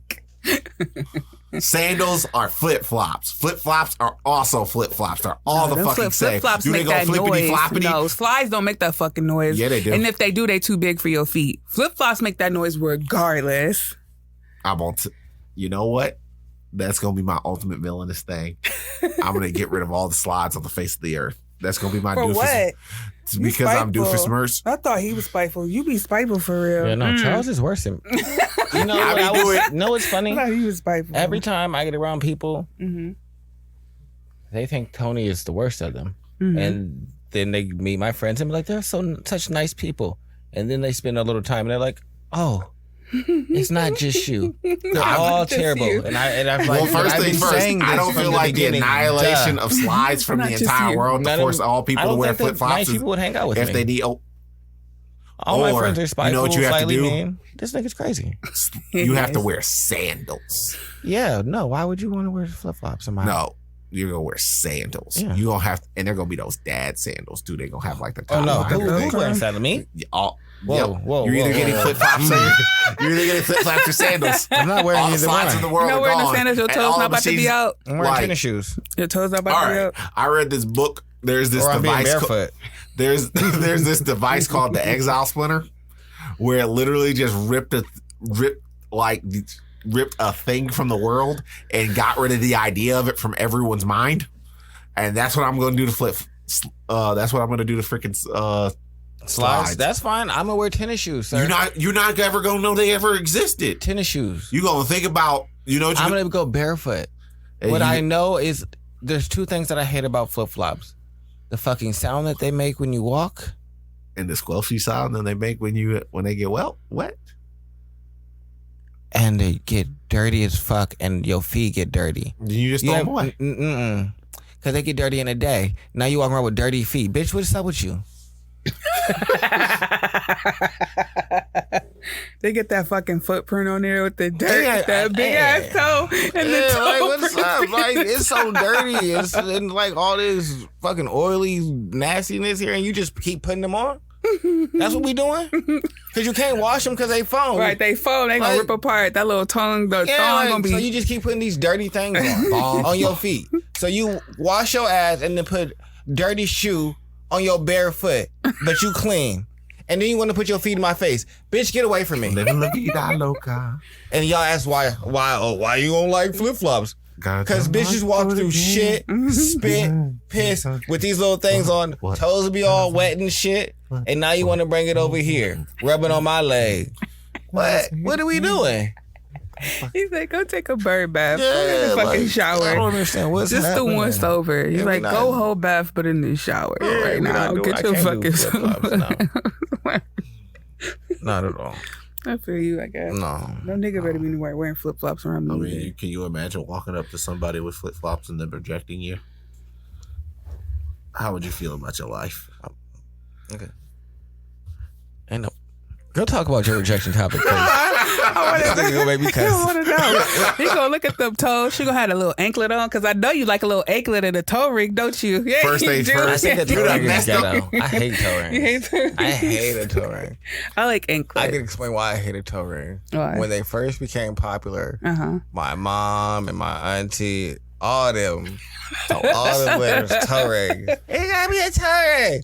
Sandals are flip flops. Flip flops are also flip flops. They're all the
Them
fucking same.
flip-flops
Do they
make
go
that
flippity
noise.
floppity?
No, slides don't make that fucking noise.
Yeah, they do.
And if they do, they too big for your feet. Flip-flops make that noise regardless.
You know what? That's gonna be my ultimate villainous thing. I'm gonna get rid of all the slides on the face of the earth. That's gonna be my
For
doofus.
what? You
Because I'm
spiteful.
doofus merch.
I thought he was spiteful. You be spiteful for real.
Yeah, no, Charles is worse than. You know
I
what?
be
I was,
doing-
know what's
I
funny?
thought he was spiteful.
Every time I get around people,
Mm-hmm.
they think Tony is the worst of them,
Mm-hmm.
and then they meet my friends and be like, "They're such nice people," and then they spend a little time and they're like, "Oh, it's not just you. They're all
just
terrible."
you.
And I'm
Well,
like,
first
I've
things
been
first,
saying
I
this
don't
from
feel
the
like the
beginning.
annihilation
Duh.
of slides from
Not
the
just
entire
you.
world to
None
force
of-
all people
I
to
don't
wear
think that
flip flops
nice people would hang out with
if
me.
they need.
All my
Or,
friends are
you
spiteful,
know what you have to
slightly
do?
mean. This nigga's crazy.
You have to wear sandals.
Yeah, no. Why would you want to wear flip flops in my house?
No, you're gonna wear sandals.
Yeah.
You gonna have, and they're gonna be those dad sandals too. They're gonna have like the
Oh
top
no,
and
who's
everything.
wearing that? Me?
All,
Whoa,
yep.
whoa,
You're either
whoa,
getting
whoa.
flip flops or you're either getting flip flops or sandals.
I'm not wearing
All the
either
slides in
one.
the world
You're not
are
wearing the
gone.
sandals. Your
And
toes
all
not
the
about to be
seasons-
out.
I'm wearing
Like-
tennis shoes.
Your toes not about
All
to be
right,
out.
I read this book. There's this
Or I'm being
device.
barefoot.
There's this device called the Exile Splinter, where it literally just ripped a thing from the world and got rid of the idea of it from everyone's mind. And that's what I'm going to do to flip. That's what I'm going to do to freaking slides.
That's fine. I'm gonna wear tennis shoes, sir.
You're not ever going to know they ever existed.
tennis shoes.
You're going to think about, you know what
I'm
you
gonna go barefoot.
and
What
you-
I know is there's two things that I hate about flip flops: the fucking sound that they make when you walk,
and the squelchy sound that they make when they get wet.
and they get dirty as fuck, and your feet get dirty.
You just throw them away.
Because they get dirty in a day. Now you walk around with dirty feet. Bitch, what's up with you?
They get that fucking footprint on there with the dirt,
Yeah,
that big ass toe, and the toe.
like, what's
print.
up? Like, it's so dirty. It's and like all this fucking oily nastiness here, and you just keep putting them on? That's what we doing? Because you can't wash them because they foam.
Right, they fold. They gonna
Like-
rip apart that little tongue. The
Yeah,
thong
like,
gonna be.
so you just keep putting these dirty things on your feet. So you wash your ass and then put dirty shoe on your bare foot, but you clean. And then you want to put your feet in my face. Bitch, get away from me.
Living la vida loca.
And y'all ask why you don't like flip-flops? Because bitches walk through shit, spit, piss with these little things on. Toes will be all wet and shit. And now you want to bring it over here, rubbing on my leg. What are we doing?
He's like, go take a bird bath. Go
Yeah,
in the fucking
like,
shower.
I don't understand what's
Just
happening.
the once over. He's
Yeah,
like,
we
go
not-
whole bath, but in the shower right
we
now.
not doing-
Get
I
your
can't do
fucking
flip-flops, Not at all.
I feel you, I guess.
No.
No nigga better be wearing flip flops around me.
I mean, can you imagine walking up to somebody with flip flops and them rejecting you? How would you feel about your life?
Okay. Ain't no. Go talk about your rejection topic, please.
I
This nigga gonna make me cuss.
want to know. He gonna look at them toes. She gonna have a little anklet on because I know you like a little anklet and a toe ring, don't you? Yeah,
First
you
things
do.
first.
I think the
You
toe
done
ring is
messed up.
ghetto. I hate toe rings.
You hate toe ring?
I hate a toe ring.
I like anklet.
I can explain why I hate a toe ring.
Why?
When they first became popular,
Uh-huh.
my mom and my auntie, all them wears toe rings. It gotta be a toe ring.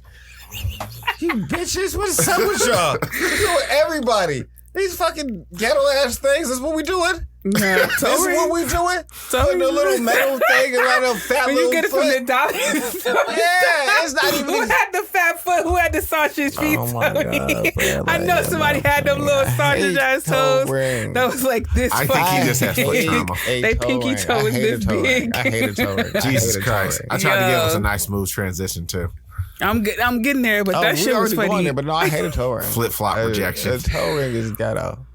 You bitches, what's up with y'all? What's up with everybody? These fucking ghetto ass things. That's what we doing.
Nah,
This
toe
is
ring?
what we doing.
Toe
Putting a
ring?
little metal thing around a fat
When
little
you get it
foot.
from the doctor.
Yeah, it's not even.
Who had the fat foot? Who had the sausage feet?
Oh my
Tony?
God, bro,
I know
like,
somebody had them little
I
sausage
hate
ass
toe
toes.
rings.
That was like this.
I think
fucking
he just has foot
big.
trauma.
They pinky toe is this big.
I hate a toe ring. I
Jesus
hate a toe
Christ.
ring.
I tried to give us
Yo.
a nice smooth transition too.
I'm getting there, but
Oh,
that
we
shit was
already going
funny.
there, but no, I hate a toe ring.
Flip-flop rejection.
A toe ring is ghetto.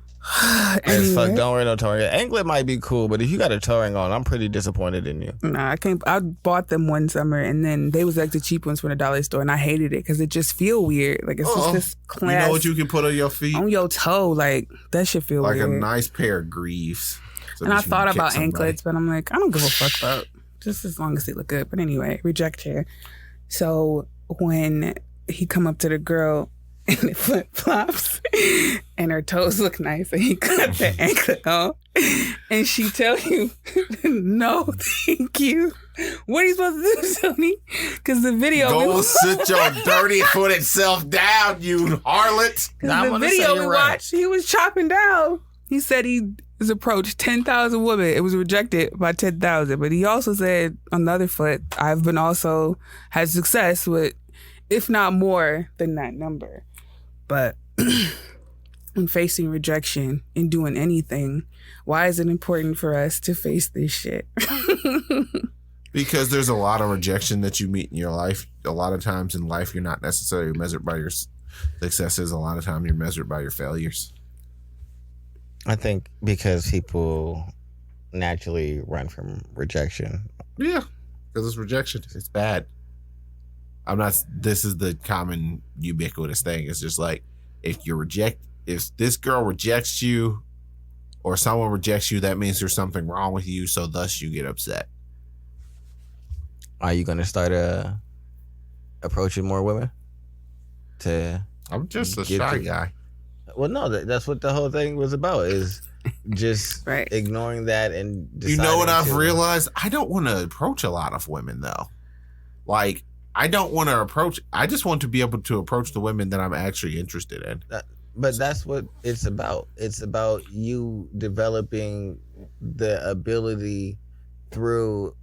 As
Anyway.
fuck, don't wear no toe ring. Anklet might be cool, but if you got a toe ring on, I'm pretty disappointed in you.
Nah, I can't. I bought them one summer, and then they was like the cheap ones from the dollar store, and I hated it because it just feel weird. Like it's just this
You
class
know what you can put on your feet?
on your toe. Like that shit feel
Like
weird.
a nice pair of greaves. So
And I
that you
thought
can kick
about
somebody.
anklets, but I'm like, I don't give a fuck about just as long as they look good. But anyway, rejection. So when he come up to the girl in the flip flops and her toes look nice and he cut the anklet on and she tell you, no, thank you. What are you supposed to do, Tony? Because the video
Go sit your dirty footed self down, you harlot.
Nah, I'm
the
gonna
video
say
we
you're right.
watched, he was chopping down. He said he has approached 10,000 women. It was rejected by 10,000. But he also said on the other foot, I've been also had success with, if not more than that number. But when facing rejection and doing anything, why is it important for us to face this shit?
Because there's a lot of rejection that you meet in your life. A lot of times in life, you're not necessarily measured by your successes. A lot of time, you're measured by your failures.
I think because people naturally run from rejection.
Yeah, because it's rejection. It's bad. I'm not. This is the common ubiquitous thing. It's just like if this girl rejects you, or someone rejects you, that means there's something wrong with you. So thus, you get upset.
Are you gonna start approaching more women?
I'm just a
Get
shy
the-
guy.
Well, no, that's what the whole thing was about. Is just
Right.
ignoring that and
You know what
deciding
I've
to-
realized? I don't want to approach a lot of women though. Like I don't want to approach. I just want to be able to approach the women that I'm actually interested in.
But that's what it's about. It's about you developing the ability through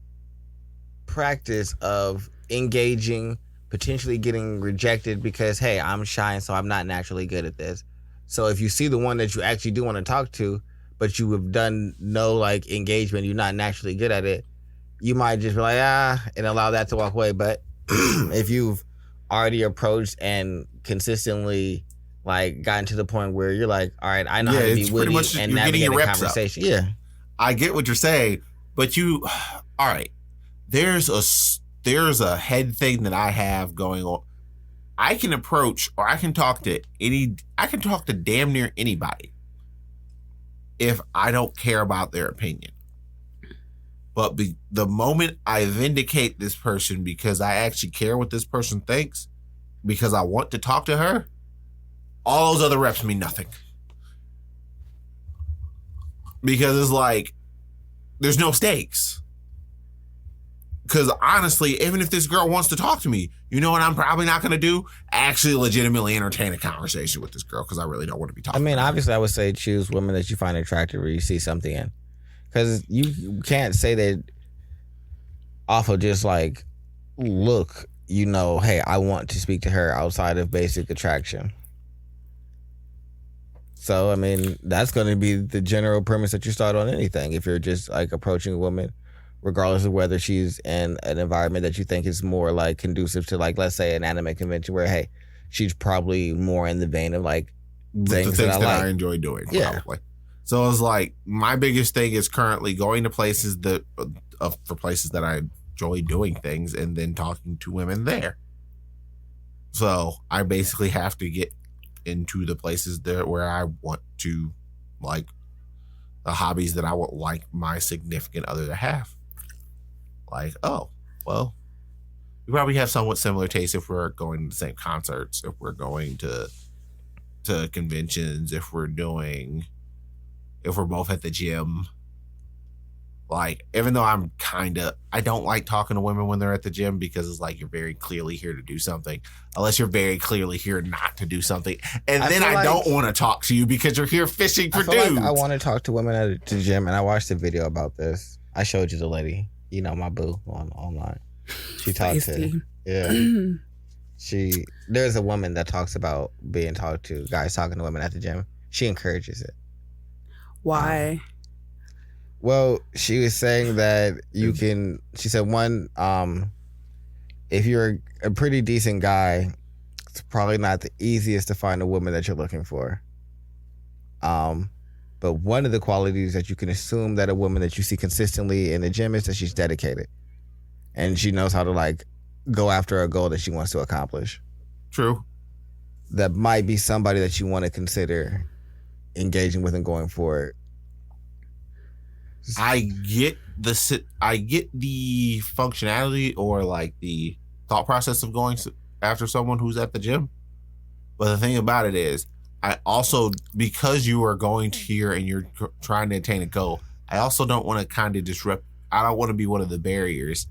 practice of engaging, potentially getting rejected because, hey, I'm shy and so I'm not naturally good at this. So if you see the one that you actually do want to talk to, but you have done no like engagement, you're not naturally good at it, you might just be like, and allow that to walk away. But if you've already approached and consistently like gotten to the point where you're like, all right, I know how to be
it's pretty
witty
much
and
you're getting
navigate
your
a
reps up.
conversation. Yeah.
I get what you're saying, but all right. There's a head thing that I have going on. I can approach or I can talk to damn near anybody if I don't care about their opinion. But the moment I vindicate this person because I actually care what this person thinks, because I want to talk to her, all those other reps mean nothing. Because it's like, there's no stakes. Because honestly, even if this girl wants to talk to me, you know what I'm probably not going to do? Actually legitimately entertain a conversation with this girl because I really don't want to be talking
I mean,
to her.
obviously, I would say choose women that you find attractive or you see something in. Because you can't say that off of just like, look, hey, I want to speak to her outside of basic attraction. So, I mean, that's going to be the general premise that you start on anything. If you're just like approaching a woman, regardless of whether she's in an environment that you think is more like conducive to like, let's say an anime convention where, hey, she's probably more in the vein of like
the
things
things
that
that
I like.
I enjoy doing,
Yeah.
probably. So it's like, my biggest thing is currently going to places for places that I enjoy doing things and then talking to women there. So I basically have to get into the places that where I want to, like, the hobbies that I would like my significant other to have. Like, oh, well, we probably have somewhat similar tastes if we're going to the same concerts, if we're going to conventions, if we're both at the gym. Like, even though I don't like talking to women when they're at the gym because it's like you're very clearly here to do something, unless you're very clearly here not to do something. And then I don't want to talk to you because you're here fishing for dudes.
Like I want to talk to women at the gym, and I watched a video about this. I showed you the lady, my boo online. She talked to, there's a woman that talks about being talked to, guys talking to women at the gym. She encourages it.
Why?
Well, she was saying that she said, one, if you're a pretty decent guy, it's probably not the easiest to find a woman that you're looking for. But one of the qualities that you can assume that a woman that you see consistently in the gym is that she's dedicated. And she knows how to, like, go after a goal that she wants to accomplish.
True.
That might be somebody that you want to consider engaging with and going forward.
I get the functionality or like the thought process of going after someone who's at the gym. But the thing about it is, I also, because you are going here and you're trying to attain a goal, I also don't want to kind of disrupt. I don't want to be one of the barriers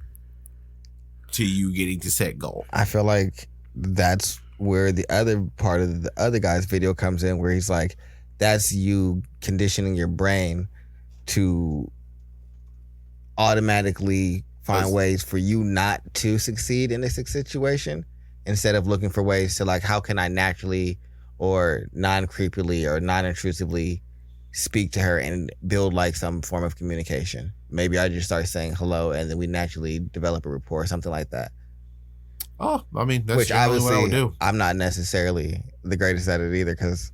to you getting to set goal.
I feel like that's where the other part of the other guy's video comes in, where he's like, that's you conditioning your brain to automatically find ways for you not to succeed in this situation, instead of looking for ways to, like, how can I naturally or non-creepily or non-intrusively speak to her and build like some form of communication. Maybe I just start saying hello and then we naturally develop a rapport or something like that.
Oh, I mean, that's
which
generally what I would do.
I'm not necessarily the greatest at it either, because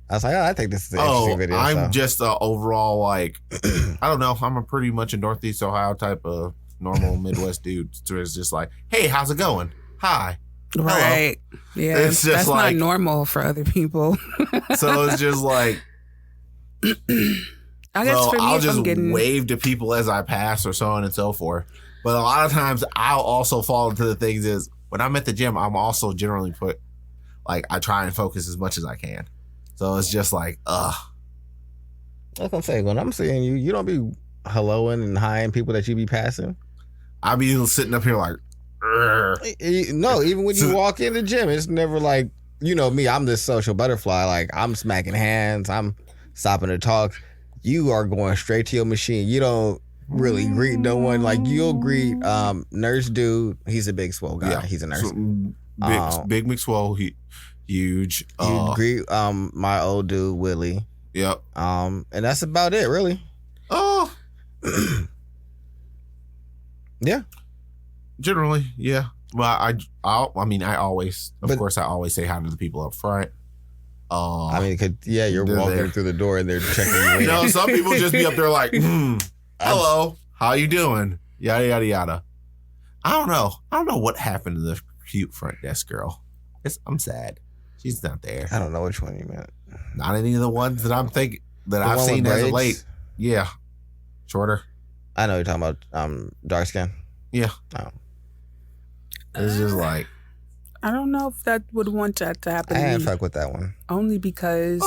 I was like, I think this is an interesting video.
I'm just overall, like, I don't know. I'm a pretty much a Northeast Ohio type of normal Midwest dude. So it's just like, hey, how's it going? Hi.
Right.
Hello.
Yeah.
It's just
that's
like,
not normal for other people.
So it's just like,
I guess for me,
I'll
if
just
I'm getting
wave to people as I pass or so on and so forth. But a lot of times I'll also fall into the things is when I'm at the gym, I'm also generally I try and focus as much as I can. So it's just like, ugh.
I was gonna say, when I'm seeing you, you don't be helloing and hiing people that you be passing.
I be sitting up here like, urgh.
No, even when you walk in the gym, it's never like, me, I'm this social butterfly. Like, I'm smacking hands, I'm stopping to talk. You are going straight to your machine. You don't really greet no one. Like, you'll greet Nurse Dude. He's a big swole guy. Yeah. He's a nurse.
So, big McSwole. Huge.
You greet my old dude Willie.
Yep.
And that's about it, really.
Oh.
Yeah.
Generally, yeah. Well, I always, of course, I always say hi to the people up front.
I mean, you're walking through the door and they're checking you in.
No, some people just be up there like, hello, how you doing? Yada, yada, yada. I don't know what happened to the cute front desk girl. I'm sad. She's not there.
I don't know which one you meant.
Not any of the ones that I'm thinking that I've seen as of late. Yeah. Shorter.
I know you're talking about dark skin.
Yeah.
Oh.
It's just like,
I don't know if that would want that to happen.
I didn't fuck with that one.
Only because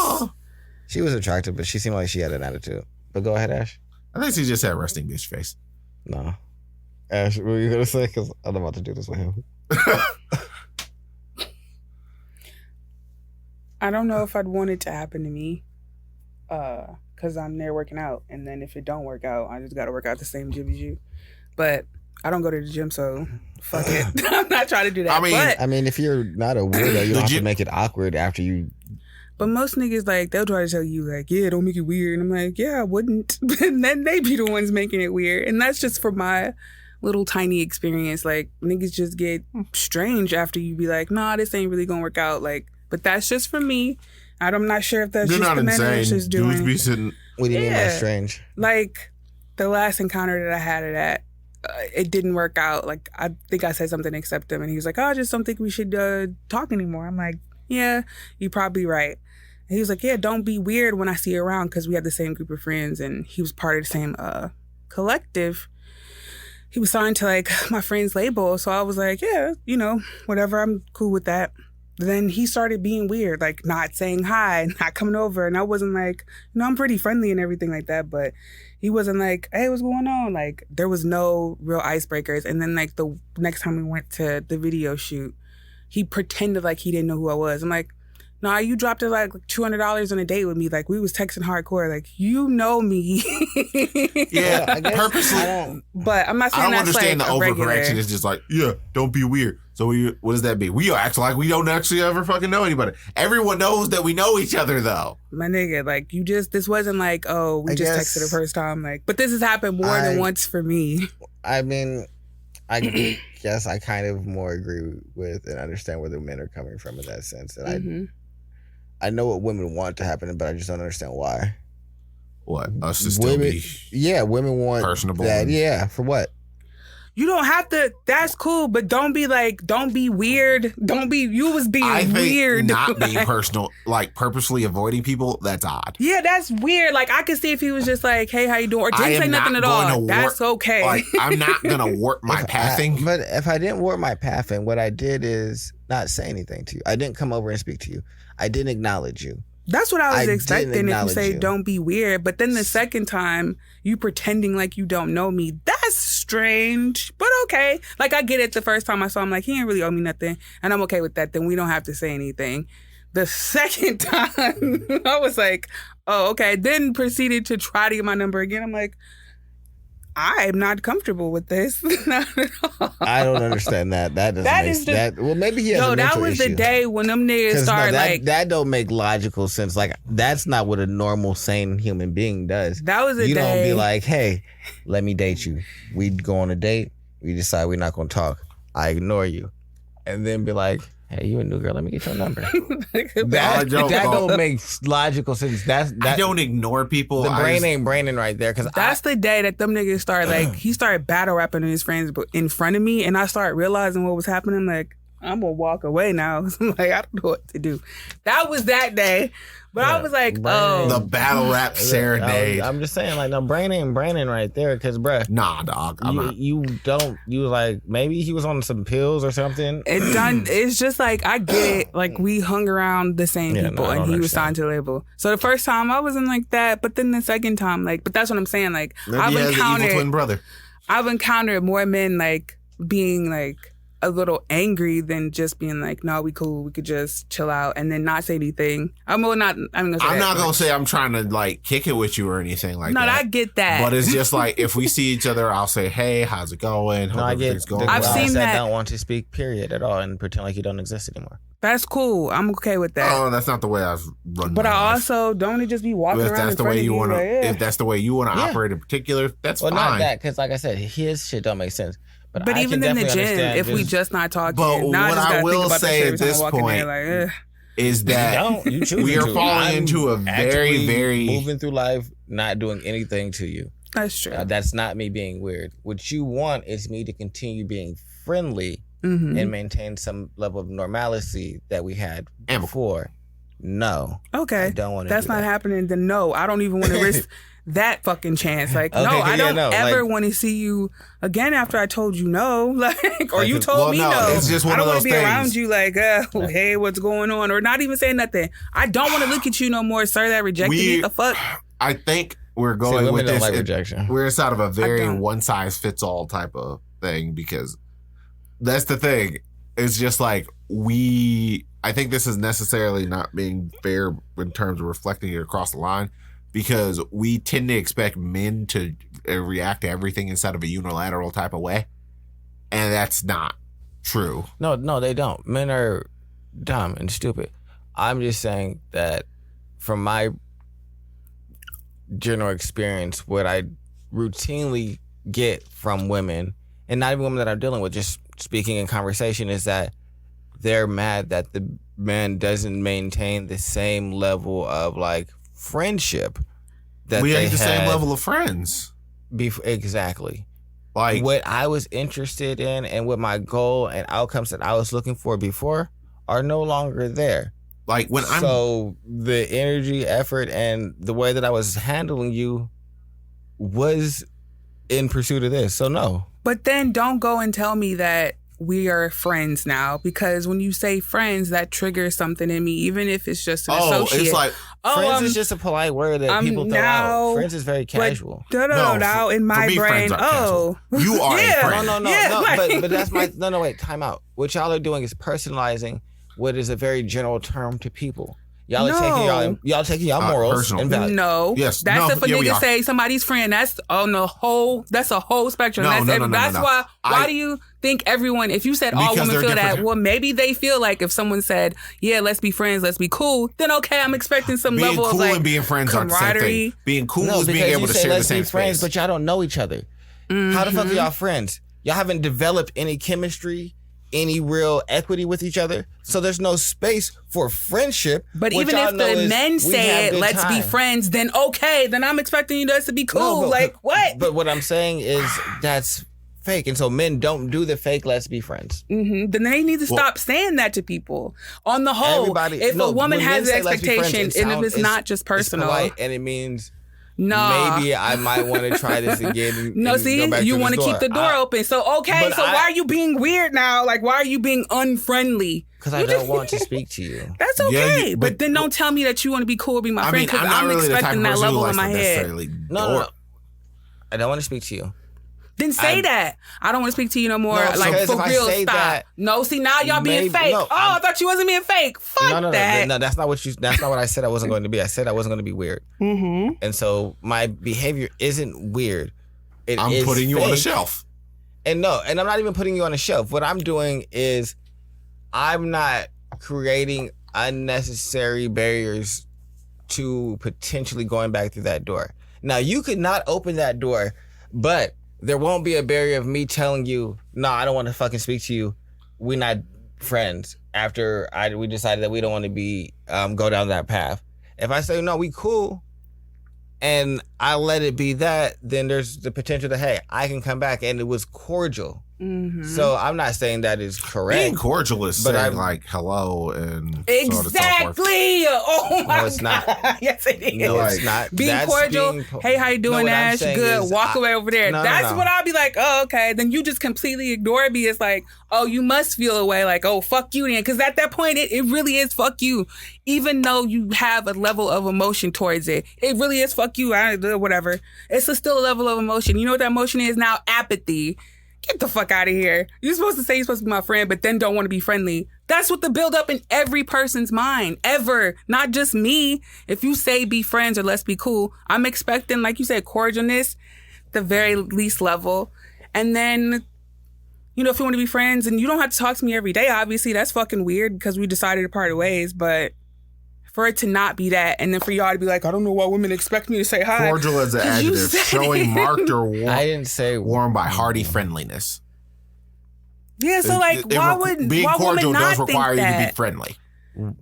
she was attractive, but she seemed like she had an attitude. But go ahead, Ash.
I think she just had resting bitch face.
No. Ash, what were you going to say? Because I'm about to do this with him.
I don't know if I'd want it to happen to me. Because I'm there working out. And then if it don't work out, I just got to work out the same gym as you. But I don't go to the gym, so fuck it. I'm not trying to do that.
I mean, if you're not a weirdo, you don't have to make it awkward after you.
But most niggas, like, they'll try to tell you, like, yeah, don't make it weird. And I'm like, yeah, I wouldn't. And then they be the ones making it weird. And that's just for my little tiny experience. Like, niggas just get strange after you be like, nah, this ain't really gonna work out. Like, but that's just for me. I'm not sure if that's
You're
just
not
the men
insane.
that's just doing.
Dudes be sitting.
What do you mean by strange?
Like, the last encounter that I had it at, it didn't work out. Like, I think I said something to accept him, and he was like, oh, I just don't think we should talk anymore. I'm like, yeah, you're probably right. And he was like, yeah, don't be weird when I see you around, because we had the same group of friends and he was part of the same collective. He was signed to like my friend's label. So I was like, yeah, whatever, I'm cool with that. Then he started being weird, like not saying hi, not coming over. And I wasn't like, I'm pretty friendly and everything like that. But he wasn't like, hey, what's going on? Like, there was no real icebreakers. And then like the next time we went to the video shoot, he pretended like he didn't know who I was. I'm like, nah, you dropped it like $200 on a date with me. Like, we was texting hardcore. Like, you know me.
Yeah,
I guess
purposely.
But I'm not
I
saying
don't
that's
understand
like
the
a
overcorrection.
regular.
It's just like, yeah, don't be weird. So what does that mean? We act like we don't actually ever fucking know anybody. Everyone knows that we know each other, though.
My nigga, like, this wasn't like, oh, we just texted the first time. Like, but this has happened more than once for me.
I mean, I guess I kind of more agree with and understand where the men are coming from in that sense. And I know what women want to happen, but I just don't understand why.
What? Us to still be
women want
personable.
That, yeah, for what?
You don't have to. That's cool, but don't be weird. You was being
I think
weird.
Not being personal, like purposely avoiding people, that's odd.
Yeah, that's weird. Like, I could see if he was just like, hey, how you doing? Or didn't say nothing at all. That's okay.
Like, I'm not going to warp my pathing.
But if I didn't warp my pathing, what I did is not say anything to you. I didn't come over and speak to you. I didn't acknowledge you.
That's what I was expecting if you say
you.
Don't be weird. But then the second time, you pretending like you don't know me, that's strange. But okay. Like, I get it. The first time I saw him, like, he ain't really owe me nothing. And I'm okay with that. Then we don't have to say anything. The second time, I was like, oh, okay. Then proceeded to try to get my number again. I'm like, I'm not comfortable with this. Not at all.
I don't understand that. That doesn't make sense. Well, maybe he has a mental
that was
issue.
the day when them niggas started
that don't make logical sense. Like, that's not what a normal, sane human being does.
That was a day.
You don't be like, hey, let me date you. We go on a date. We decide we're not going to talk. I ignore you. And then be like, hey, you a new girl. Let me get your number. that don't make logical sense.
I don't ignore people.
The brain ain't braining right there. Cause
that's the day that them niggas started, like, he started battle rapping to his friends in front of me, and I started realizing what was happening. I'm like, I'm going to walk away now. I'm like, I don't know what to do. That was that day. But I was like,
the battle rap serenade.
I'm just saying, like, no, brain ain't braining right there, because, bruh.
Nah, dog.
You like, maybe he was on some pills or something.
It's just like, I get it. Like, we hung around the same people, and he was signed to the label. So the first time, I wasn't like that. But then the second time, like, but that's what I'm saying. Like,
Maybe I've encountered evil twin brother.
I've encountered more men, like, being, like, a little angry than just being like, no, we cool, we could just chill out and then not say anything. I'm not gonna say
I'm trying to like kick it with you or anything like that.
No, I get that.
But it's just like, if we see each other, I'll say, hey, how's it going? Hope everything's going well.
I've seen that.
Don't want to speak, period, at all, and pretend like you don't exist anymore.
That's cool. I'm okay with that.
Oh, that's not the way I've run.
But
my life.
Also don't just be walking around in front of you.
If that's the way you want to operate in particular, that's fine.
Well, not that, because like I said, his shit don't make sense.
But even in the gym, if we just not talking,
but what I will say at this point is that we are falling into a very
moving through life, not doing anything to you.
That's true.
That's not me being weird. What you want is me to continue being friendly and maintain some level of normalcy that we had before. No.
Okay.
I don't want to.
That's not happening. Then no, I don't even want to risk that fucking chance. Like, no, I don't ever want to see you again after I told you no. Like, or you told me no.
It's just one
I don't
want
to be around you like, hey, what's going on? Or not even saying nothing. I don't want to look at you no more, sir. That rejected me. The fuck?
I think we're going with this.
Like rejection.
We're inside of a very one size fits all type of thing, because that's the thing. It's just like I think this is necessarily not being fair in terms of reflecting it across the line, because we tend to expect men to react to everything inside of a unilateral type of way. And that's not true.
No, they don't. Men are dumb and stupid. I'm just saying that from my general experience, what I routinely get from women, and not even women that I'm dealing with, just speaking in conversation, is that they're mad that the man doesn't maintain the same level of like friendship that
we
they
ain't the
had
same level of friends.
Exactly.
Like
what I was interested in and what my goal and outcomes that I was looking for before are no longer there.
Like when I'm
So the energy, effort, and the way that I was handling you was in pursuit of this. So no.
But then don't go and tell me that we are friends now, because when you say friends, that triggers something in me, even if it's just an associate.
It's like
Friends is just a polite word that people throw out. Friends is very casual.
Now in my
me,
brain,
friends are casual. You are a friend.
No,
Yeah, like-
but that's my no. Wait, time out. What y'all are doing is personalizing what is a very general term to people. Y'all are taking y'all morals
personal.
and values.
No,
Yes.
that's
No,
if a
yeah, we
nigga
are.
say somebody's friend. That's on the whole. That's a whole spectrum.
No,
That's
no.
That's why. Why do you think everyone? If you said all
Because
women
they're
feel that,
different.
well, maybe they feel like if someone said, "Yeah, let's be friends, let's be cool," then okay, I'm expecting some
being
level
cool
of like
and being friends aren't the same
camaraderie.
thing. Being cool
No,
is being
because
able
you
to
say
share the
let's
same
be friends,
space.
but y'all don't know each other. How the fuck are y'all friends? Y'all haven't developed any chemistry, any real equity with each other. So there's no space for friendship.
But
What
even
y'all
if
know
the
is
men
we
say
have
it,
good
let's be
time.
friends, then okay, then I'm expecting you guys to be cool.
No, but-
like what?
But what I'm saying is that's fake. And so men don't do the fake let's be friends.
Then they need to stop saying that to people. On the whole, if a woman
when
has
men
an
say let's be friends,
expectation, and if it's not just
it's
personal,
polite, and it means
no.
maybe I might want to try this again. And,
No,
and
see,
go back
you
want to
keep the door open. So, okay,
but
so why are you being weird now? Like, why are you being unfriendly?
Because I don't want to speak to you.
That's
Yeah,
okay. but
but-
then don't tell me that you want to be cool, be my
I
friend,
mean,
because
I'm not
I'm
really the type
expecting
of
that
person who
level
likes
in my
to
head.
necessarily
No. I don't want to speak to you.
Then say that. I don't want to speak to you no more.
No,
like,
because
for
if I
real,
say
stop.
that,
No, see, now y'all being
maybe-
fake.
no,
I thought you wasn't being fake. Fuck that.
No, that's not what I said I wasn't going to be. I said I wasn't going to be weird. Mm-hmm. And so my behavior isn't weird.
I'm
is
putting you on a
fake.
shelf.
And I'm not even putting you on a shelf. What I'm doing is I'm not creating unnecessary barriers to potentially going back through that door. Now, you could not open that door, but there won't be a barrier of me telling you, no, I don't want to fucking speak to you. We're not friends after we decided that we don't want to be go down that path. If I say, no, we cool, and I let it be that, then there's the potential that, hey, I can come back, and it was cordial.
Mm-hmm.
So I'm not saying that is correct.
Being cordial is
But
saying
I'm-
like hello and so on and so forth.
Exactly. Oh my
No, it's not.
God. Yes, it is.
No, it's not.
Being
That's
cordial.
being
Hey, how you doing,
what I'm
Ash?
saying
Good.
is
Walk away over there.
No,
That's
no.
what I'll be like. Oh, okay. Then you just completely ignore me. It's like, oh, you must feel a way. Like, oh, fuck you then. Because at that point, it really is fuck you. Even though you have a level of emotion towards it, it really is fuck you. Whatever. It's still a level of emotion. You know what that emotion is now? Apathy. Get the fuck out of here. You're supposed to say you're supposed to be my friend, but then don't want to be friendly. That's what the build up in every person's mind, ever. Not just me. If you say be friends or let's be cool, I'm expecting, like you said, cordialness, the very least level. And then, you know, if you want to be friends, and you don't have to talk to me every day, obviously, that's fucking weird because we decided to part ways. But for it to not be that, and then for y'all to be like, I don't know why women expect me to say hi.
Cordial as an
'Cause you
adjective,
said
showing
it.
marked or
I didn't say
warmed by hearty friendliness.
Yeah, so like,
It
why
re-
would
being
why
cordial
women
does
not
require
think
you to
that?
be friendly.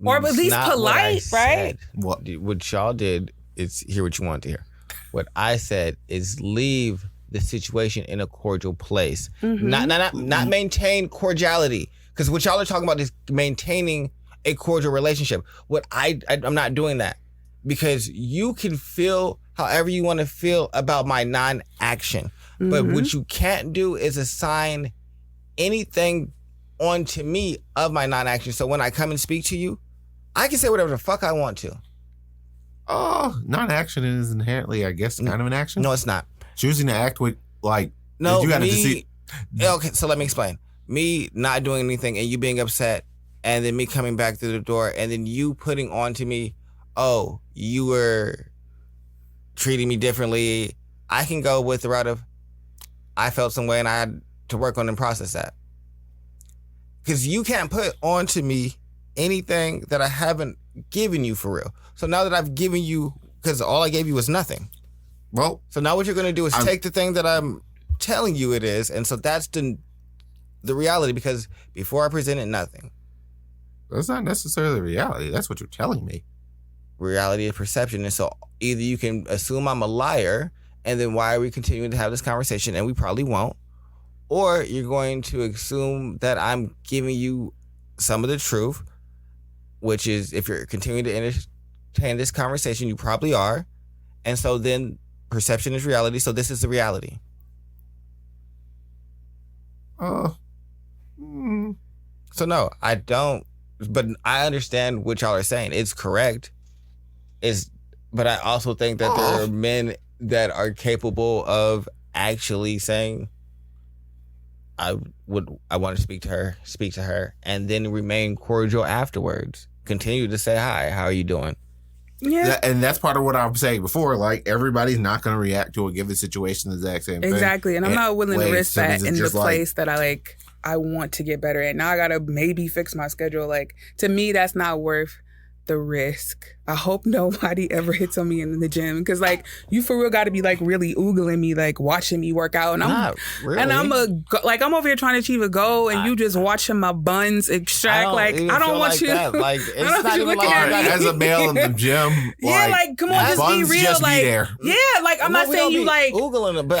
Or at
It's
least
not what I
polite, right?
said.
What?
What y'all did is hear what you want to hear. What I said is leave the situation in a cordial place. Not maintain cordiality. Because what y'all are talking about is maintaining a cordial relationship. What I'm not doing that. Because you can feel however you want to feel about my non-action. But what you can't do is assign anything onto me of my non-action. So when I come and speak to you, I can say whatever the fuck I want to.
Oh, non-action is inherently, I guess, kind of an action.
No, it's not.
Choosing to act with like
No,
you gotta
me.
deceive.
Okay, so let me explain. Me not doing anything and you being upset, and then me coming back through the door, and then you putting on to me, oh, you were treating me differently. I can go with the route of, I felt some way and I had to work on and process that. Because you can't put onto me anything that I haven't given you for real. So now that I've given you, because all I gave you was nothing.
Well,
So now what you're going to do is take the thing that I'm telling you it is, and so that's the reality, because before I presented nothing.
that's not necessarily reality. That's what you're telling me.
Reality is perception, and so either you can assume I'm a liar, and then why are we continuing to have this conversation, and we probably won't, or you're going to assume that I'm giving you some of the truth which is if you're continuing to entertain this conversation, you probably are. And so then perception is reality. So this is the reality. So no, I don't. But I understand what y'all are saying. It's correct. But I also think that there are men that are capable of actually saying, I want to speak to her, and then remain cordial afterwards. Continue to say hi. How are you doing?
Yeah.
And that's part of what I was saying before. Like, everybody's not going to react to a given situation the exact same thing.
Exactly. And I'm not willing to risk that in the place
like,
that I want to get better at. Now I got to maybe fix my schedule. Like, to me, that's not worth the risk. I hope nobody ever hits on me in the gym, because like you for real got to be like really oogling me, like watching me work out, and I'm over here trying to achieve a goal, and you just watching my buns extract. I don't want you.
Like it's not even
looking at me.
As a male in the gym.
Yeah, like come on, just be real.
Just
like
be there.
Yeah, like I'm not saying you like
oogling it,
but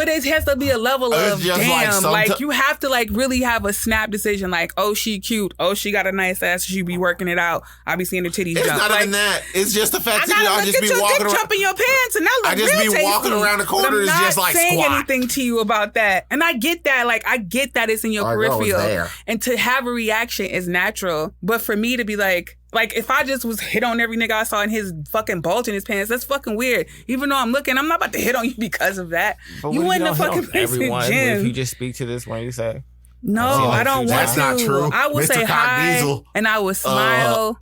it has to be a level of damn.
Like
you have to like really have a snap decision. Like, oh, she cute. Oh, she got a nice ass. She be working it out. I be seeing her titties jump.
It's not even that. It's just the fact that y'all just be walking around.
Jump in your pants, and that look
I just be walking around the corner. It's just like
saying
squat.
anything to you about that, and I get that. Like I get that it's in your peripheral, and to have a reaction is natural. But for me to be like if I just was hit on every nigga I saw in his fucking bulge in his pants, that's fucking weird. Even though I'm looking, I'm not about to hit on you because of that.
But
you in the fucking
everyone.
gym.
If you just speak to this one, you say.
No, I don't want to.
That's not true.
I will say hi, and I will smile.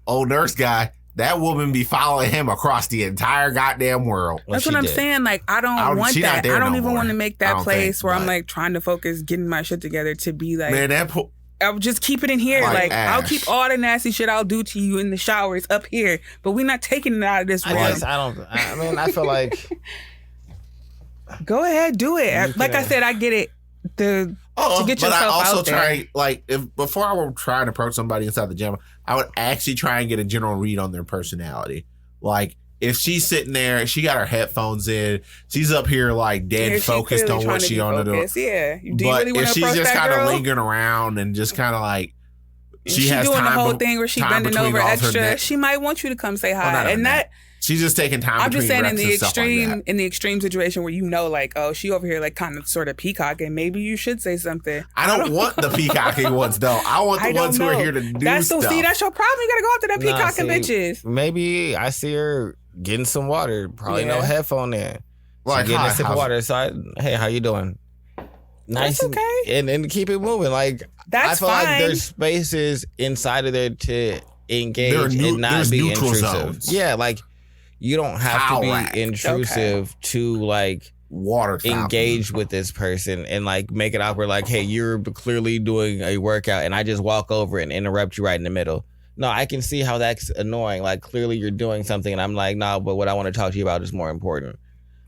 Old nurse guy. That woman be following him across the entire goddamn world.
That's what I'm saying. Like, I don't want that. I don't even want to make that place where I'm like trying to focus, getting my shit together to be like, man, I'll just keep it in here. Like I'll keep all the nasty shit I'll do to you in the showers up here, but we're not taking it out of this room.
I feel like.
Go ahead, do it. Like I said, I get it. To get yourself out there. But I also
try, before I would try and approach somebody inside the gym, I would actually try and get a general read on their personality. Like, if she's sitting there, she got her headphones in, she's up here like dead focused on what she on to do.
Yeah.
But if she's just kind of lingering around and just kind of like,
she's doing the whole thing where she's bending over extra, she might want you to come say hi. And that.
She's just taking time.
I'm just saying in the extreme situation where like, oh, she over here like kind of sort of peacocking. Maybe you should say something.
I don't want the peacocking ones though. I want the ones who are here to do stuff.
See, that's your problem. You gotta go after that peacocking bitches.
Maybe I see her getting some water. Probably no headphone in.
Like,
getting a sip of water. So hey, how you doing? Nice.
That's okay.
And keep it moving. Like I feel like there's spaces inside of there to engage and not be intrusive.
Zones.
Yeah, like. You don't have to be intrusive to like engage with this person and like make it awkward. Like, hey, you're clearly doing a workout and I just walk over and interrupt you right in the middle. No, I can see how that's annoying. Like, clearly you're doing something and I'm like, no, but what I want to talk to you about is more important.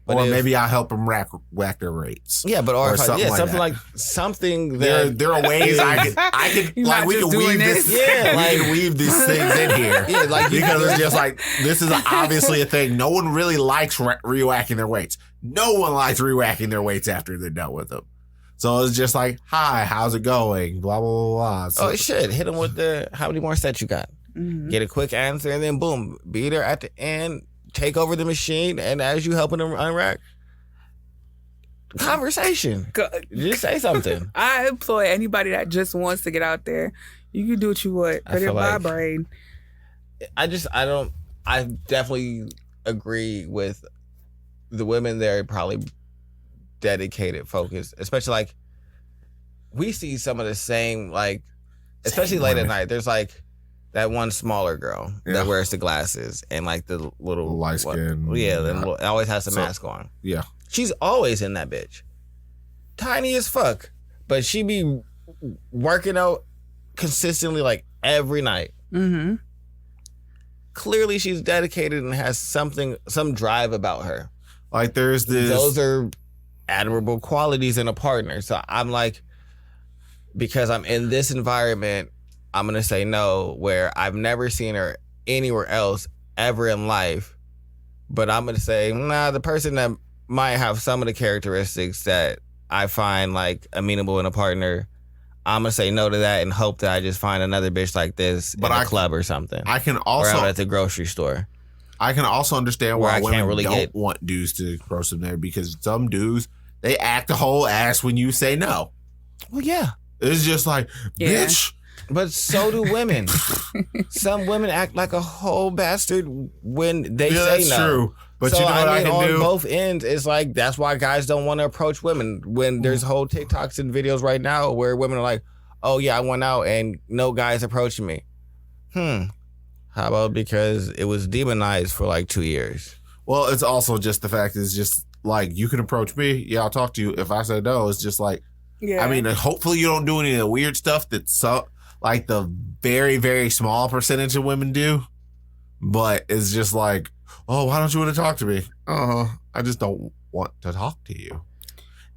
But
or maybe I'll help them whack their rates.
Yeah, but or something like something that
there are ways I could like we can weave this. Yeah, like weave these things in here. Yeah, like because it's just like this is obviously a thing. No one really likes re-whacking their weights. No one likes re-whacking their weights after they're done with them. So it's just like, hi, how's it going? Blah blah blah blah. So,
shit! Hit them with the how many more sets you got? Mm-hmm. Get a quick answer and then boom, be there at the end. Take over the machine, and as you helping them unrack, conversation. Just say something.
I employ anybody that just wants to get out there. You can do what you want, but in my brain,
I definitely agree with the women there. Probably dedicated, focused, especially like we see some of the same like, especially late at night. There's like. That one smaller girl that wears the glasses and like the little
light skin.
Yeah, and always has the mask on.
Yeah.
She's always in that bitch. Tiny as fuck. But she be working out consistently like every night. Mm-hmm. Clearly she's dedicated and has some drive about her.
Like there's this.
Those are admirable qualities in a partner. So I'm like, because I'm in this environment, I'm going to say no, where I've never seen her anywhere else ever in life. But I'm going to say, the person that might have some of the characteristics that I find like amenable in a partner, I'm gonna say no to that and hope that I just find another bitch like this in a club or something.
I can
or
also
out at the grocery store.
I can also understand
Where
why
I
women
can't really
don't want dudes to approach them there, because some dudes, they act a whole ass when you say no.
Well, yeah.
It's just like, bitch.
But so do women. Some women act like a whole bastard when they say
that's
no.
True. But
so,
you know what I can
on
do?
both ends, it's like, that's why guys don't want to approach women. When there's whole TikToks and videos right now where women are like, oh yeah, I went out and no guys approaching me. How about because it was demonized for like 2 years?
Well, it's also just the fact is just like, you can approach me. Yeah, I'll talk to you. If I say no, it's just like, I mean, hopefully you don't do any of the weird stuff that like the very, very small percentage of women do. But it's just like, oh, why don't you want to talk to me? I just don't want to talk to you.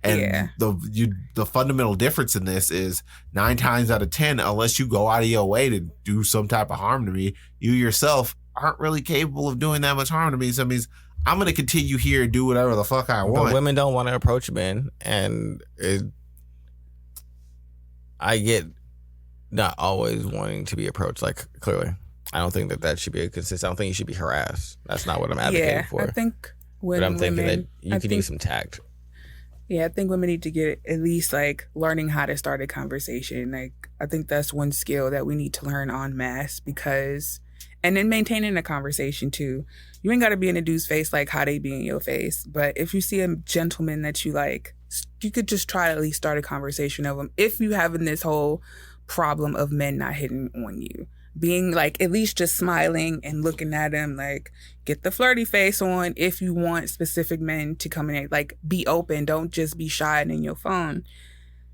And the fundamental difference in this is 9 times out of 10, unless you go out of your way to do some type of harm to me, you yourself aren't really capable of doing that much harm to me. So that means I'm going to continue here and do whatever the fuck I want.
But women don't want to approach men, and I get not always wanting to be approached. Like, clearly, I don't think that should be a consistent. I don't think you should be harassed. That's not what I'm advocating for.
I think
but I'm thinking that you could use some tact.
Yeah, I think women need to get at least like learning how to start a conversation. Like, I think that's one skill that we need to learn en masse, because, and then maintaining a conversation too. You ain't got to be in a dude's face like how they be in your face. But if you see a gentleman that you like, you could just try to at least start a conversation of them. If you having this whole problem of men not hitting on you, being like at least just smiling and looking at them, like get the flirty face on. If you want specific men to come in, like be open, don't just be shy and in your phone.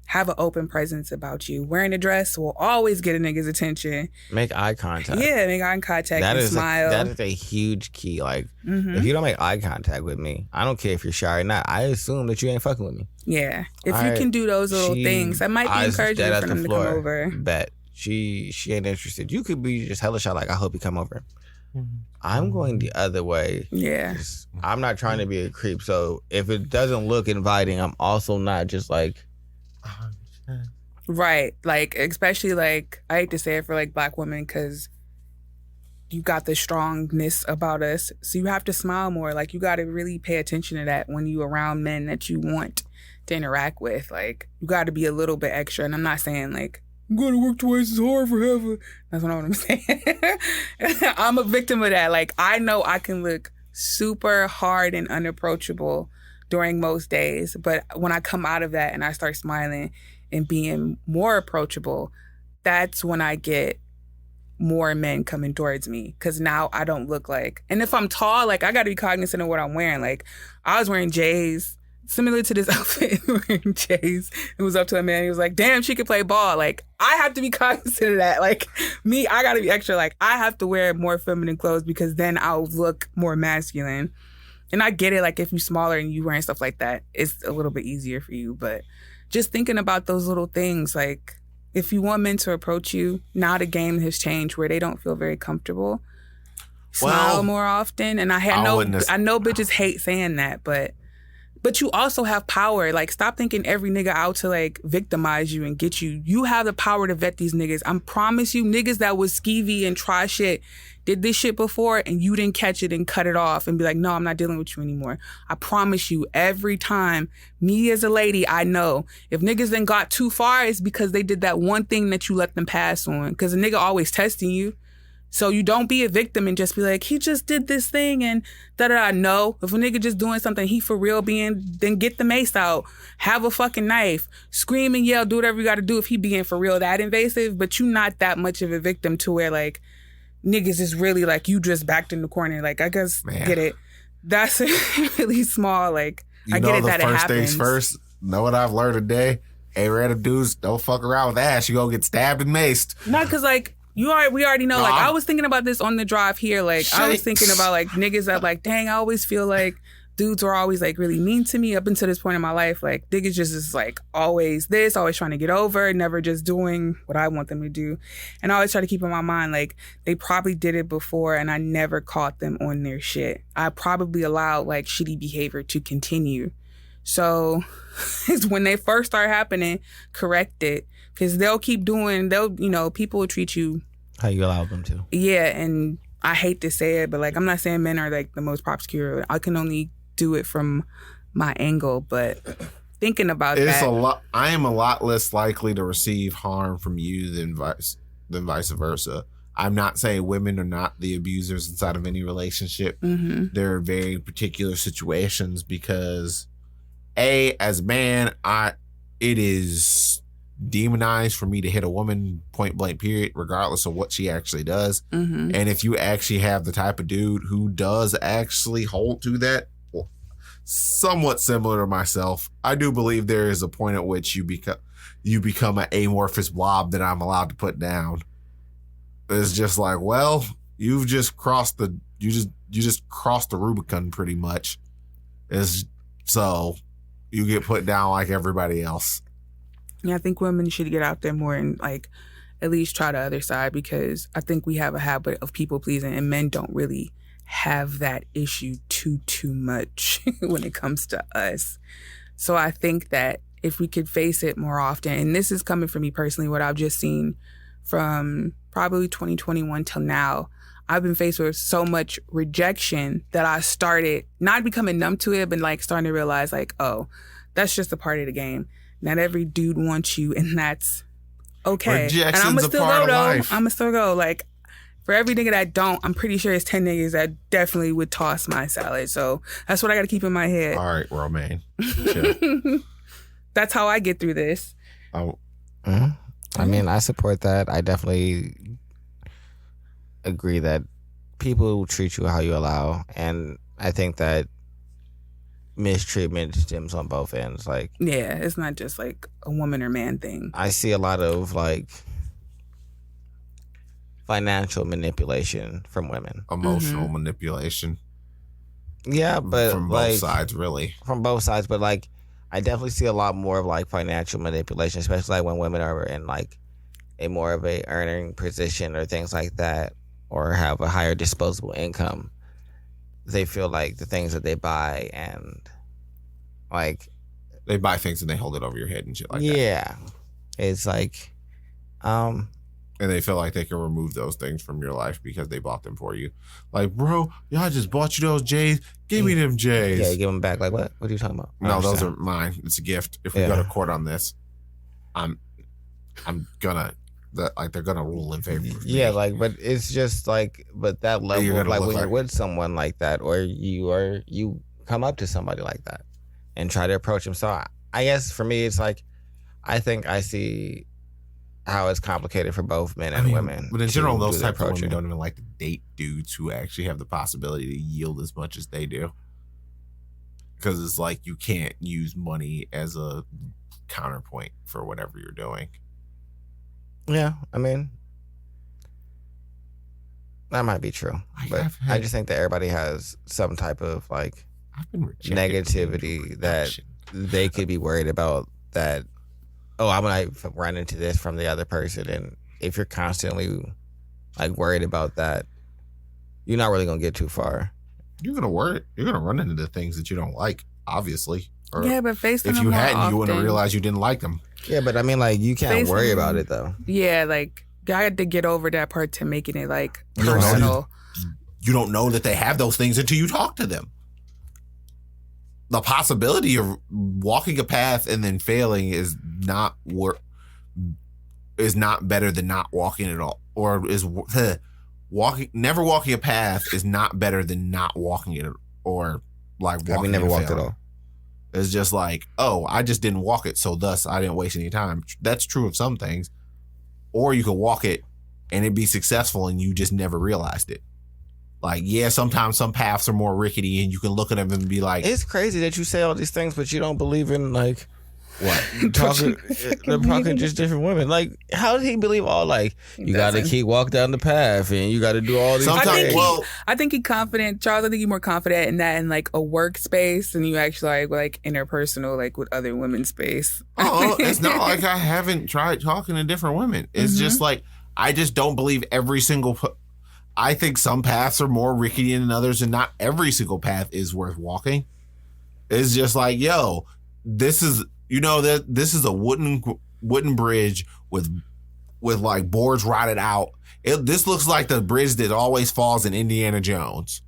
Have an open presence about you. Wearing a dress will always get a nigga's attention.
Make eye contact.
Yeah, make eye contact and smile.
That is a huge key. Like, if you don't make eye contact with me, I don't care if you're shy or not. I assume that you ain't fucking with me.
Yeah. If you can do those little things, that might be encouraging for them to come over.
Bet. She ain't interested. You could be just hella shy, like, I hope you come over. I'm going the other way.
Yeah.
I'm not trying to be a creep. So if it doesn't look inviting, I'm also not just like...
Right. Like, especially like, I hate to say it for like black women, because you got the strongness about us. So you have to smile more. Like, you got to really pay attention to that when you around men that you want to interact with. Like, you got to be a little bit extra. And I'm not saying like, I'm going to work twice as hard forever. That's not what I'm saying. I'm a victim of that. Like, I know I can look super hard and unapproachable during most days. But when I come out of that and I start smiling and being more approachable, that's when I get more men coming towards me. Because now I don't look like... And if I'm tall, like, I got to be cognizant of what I'm wearing. Like, I was wearing J's, similar to this outfit, wearing J's. It was up to a man. He was like, damn, she could play ball. Like, I have to be cognizant of that. Like, me, I got to be extra. Like, I have to wear more feminine clothes, because then I'll look more masculine. And I get it, like, if you're smaller and you wearing stuff like that, it's a little bit easier for you. But just thinking about those little things, like, if you want men to approach you, now the game has changed where they don't feel very comfortable. Smile more often. And I know bitches hate saying that, but you also have power. Like, stop thinking every nigga out to, like, victimize you and get you. You have the power to vet these niggas. I promise you, niggas that was skeevy and try shit did this shit before, and you didn't catch it and cut it off and be like, no, I'm not dealing with you anymore. I promise you, every time, me as a lady, I know if niggas then got too far, it's because they did that one thing that you let them pass on. Because a nigga always testing you. So you don't be a victim and just be like, he just did this thing and da-da-da. No, if a nigga just doing something he for real being, then get the mace out. Have a fucking knife. Scream and yell, do whatever you gotta do if he being for real that invasive. But you not that much of a victim to where, like, niggas is really like, you just backed in the corner. Like, I guess, get it. That's really small. Like, I get it that it happens.
First things first, know what I've learned today? Hey, random dudes, don't fuck around with Ash. You gonna get stabbed and maced.
Not because, like, we already know. No, like, I was thinking about this on the drive here. Like, I was thinking about, like, niggas that, like, dang, I always feel like dudes are always, like, really mean to me up until this point in my life. Like, niggas just is, like, always this, always trying to get over, never just doing what I want them to do. And I always try to keep in my mind, like, they probably did it before and I never caught them on their shit. I probably allowed, like, shitty behavior to continue. So it's when they first start happening, correct it. Because people will treat you.
How you allow them to.
Yeah, and I hate to say it, but like, I'm not saying men are like the most promiscuous. I can only do it from my angle, but thinking about
it's
that.
a lot. I am a lot less likely to receive harm from you than vice versa. I'm not saying women are not the abusers inside of any relationship. There are very particular situations because, as a man, it is demonized for me to hit a woman point blank period, regardless of what she actually does. And if you actually have the type of dude who does actually hold to that, somewhat similar to myself, I do believe there is a point at which you become an amorphous blob that I'm allowed to put down. It's just like, well, you've just crossed the Rubicon pretty much. So you get put down like everybody else.
Yeah, I think women should get out there more and like at least try the other side, because I think we have a habit of people pleasing, and men don't really have that issue too much when it comes to us. So I think that if we could face it more often, and this is coming from me personally, what I've just seen from probably 2021 till now, I've been faced with so much rejection that I started not becoming numb to it, but like starting to realize like, oh, that's just a part of the game. Not every dude wants you, and that's okay.
Rejection's
and I'm
a
still
part
go
of
though.
life.
I'm gonna still go. Like, for every nigga that don't, I'm pretty sure it's 10 niggas that definitely would toss my salad. So that's what I got to keep in my head.
All right, Romaine. Sure.
That's how I get through this.
I mean, I support that. I definitely agree that people treat you how you allow, and I think that mistreatment stems on both ends. Like,
yeah, it's not just like a woman or man thing.
I see a lot of like financial manipulation from women,
Emotional manipulation.
Yeah, but
from both sides, really.
From both sides, but like, I definitely see a lot more of like financial manipulation, especially like when women are in like a more of a earning position or things like that, or have a higher disposable income. They feel like the things that they buy and like
they buy things and they hold it over your head and shit like that.
Yeah, it's like,
and they feel like they can remove those things from your life because they bought them for you. Like, bro, y'all just bought you those J's. Give me them J's.
Yeah, give them back. Like, what? What are you talking about?
No, those are mine. It's a gift. If we go to court on this, I'm gonna they're gonna rule in favor of me.
Yeah, like, but it's just like, but that level of like when you're with someone like that, or you come up to somebody like that and try to approach them. So I guess for me, it's like, I think I see how it's complicated for both men and women.
But in general, those type of women don't even like to date dudes who actually have the possibility to yield as much as they do. Because it's like, you can't use money as a counterpoint for whatever you're doing.
Yeah, I mean, that might be true. But I just think that everybody has some type of like negativity that they could be worried about, that, oh, I might run into this from the other person. And if you're constantly like worried about that, you're not really gonna get too far.
You're gonna run into the things that you don't like, obviously. Or
yeah, but facing them
if you hadn't,
often,
you wouldn't realize you didn't like them.
Yeah, but I mean, like, you can't worry about it though.
Yeah, like, I had to get over that part to making it like personal.
You don't know that they have those things until you talk to them. The possibility of walking a path and then failing is not better than not walking at all, or never walking a path is not better than not walking it, or like walking.
Never walked at all.
It's just like, oh, I just didn't walk it, so thus I didn't waste any time. That's true of some things. Or you could walk it and it be successful and you just never realized it. Like, yeah, sometimes some paths are more rickety and you can look at them and be like,
it's crazy that you say all these things, but you don't believe in like
what?
They're talking just different women. Like, how did he believe all like, you got to keep walking down the path and you got to do all these things?
I think he's confident, Charles. I think he's more confident in that in like a workspace, and you actually like interpersonal, like with other women's space.
Oh, it's not like I haven't tried talking to different women. It's just like, I just don't believe every single. I think some paths are more rickety than others, and not every single path is worth walking. It's just like, yo, this is. You know that this is a wooden wooden bridge with like boards rotted out. This looks like the bridge that always falls in Indiana Jones.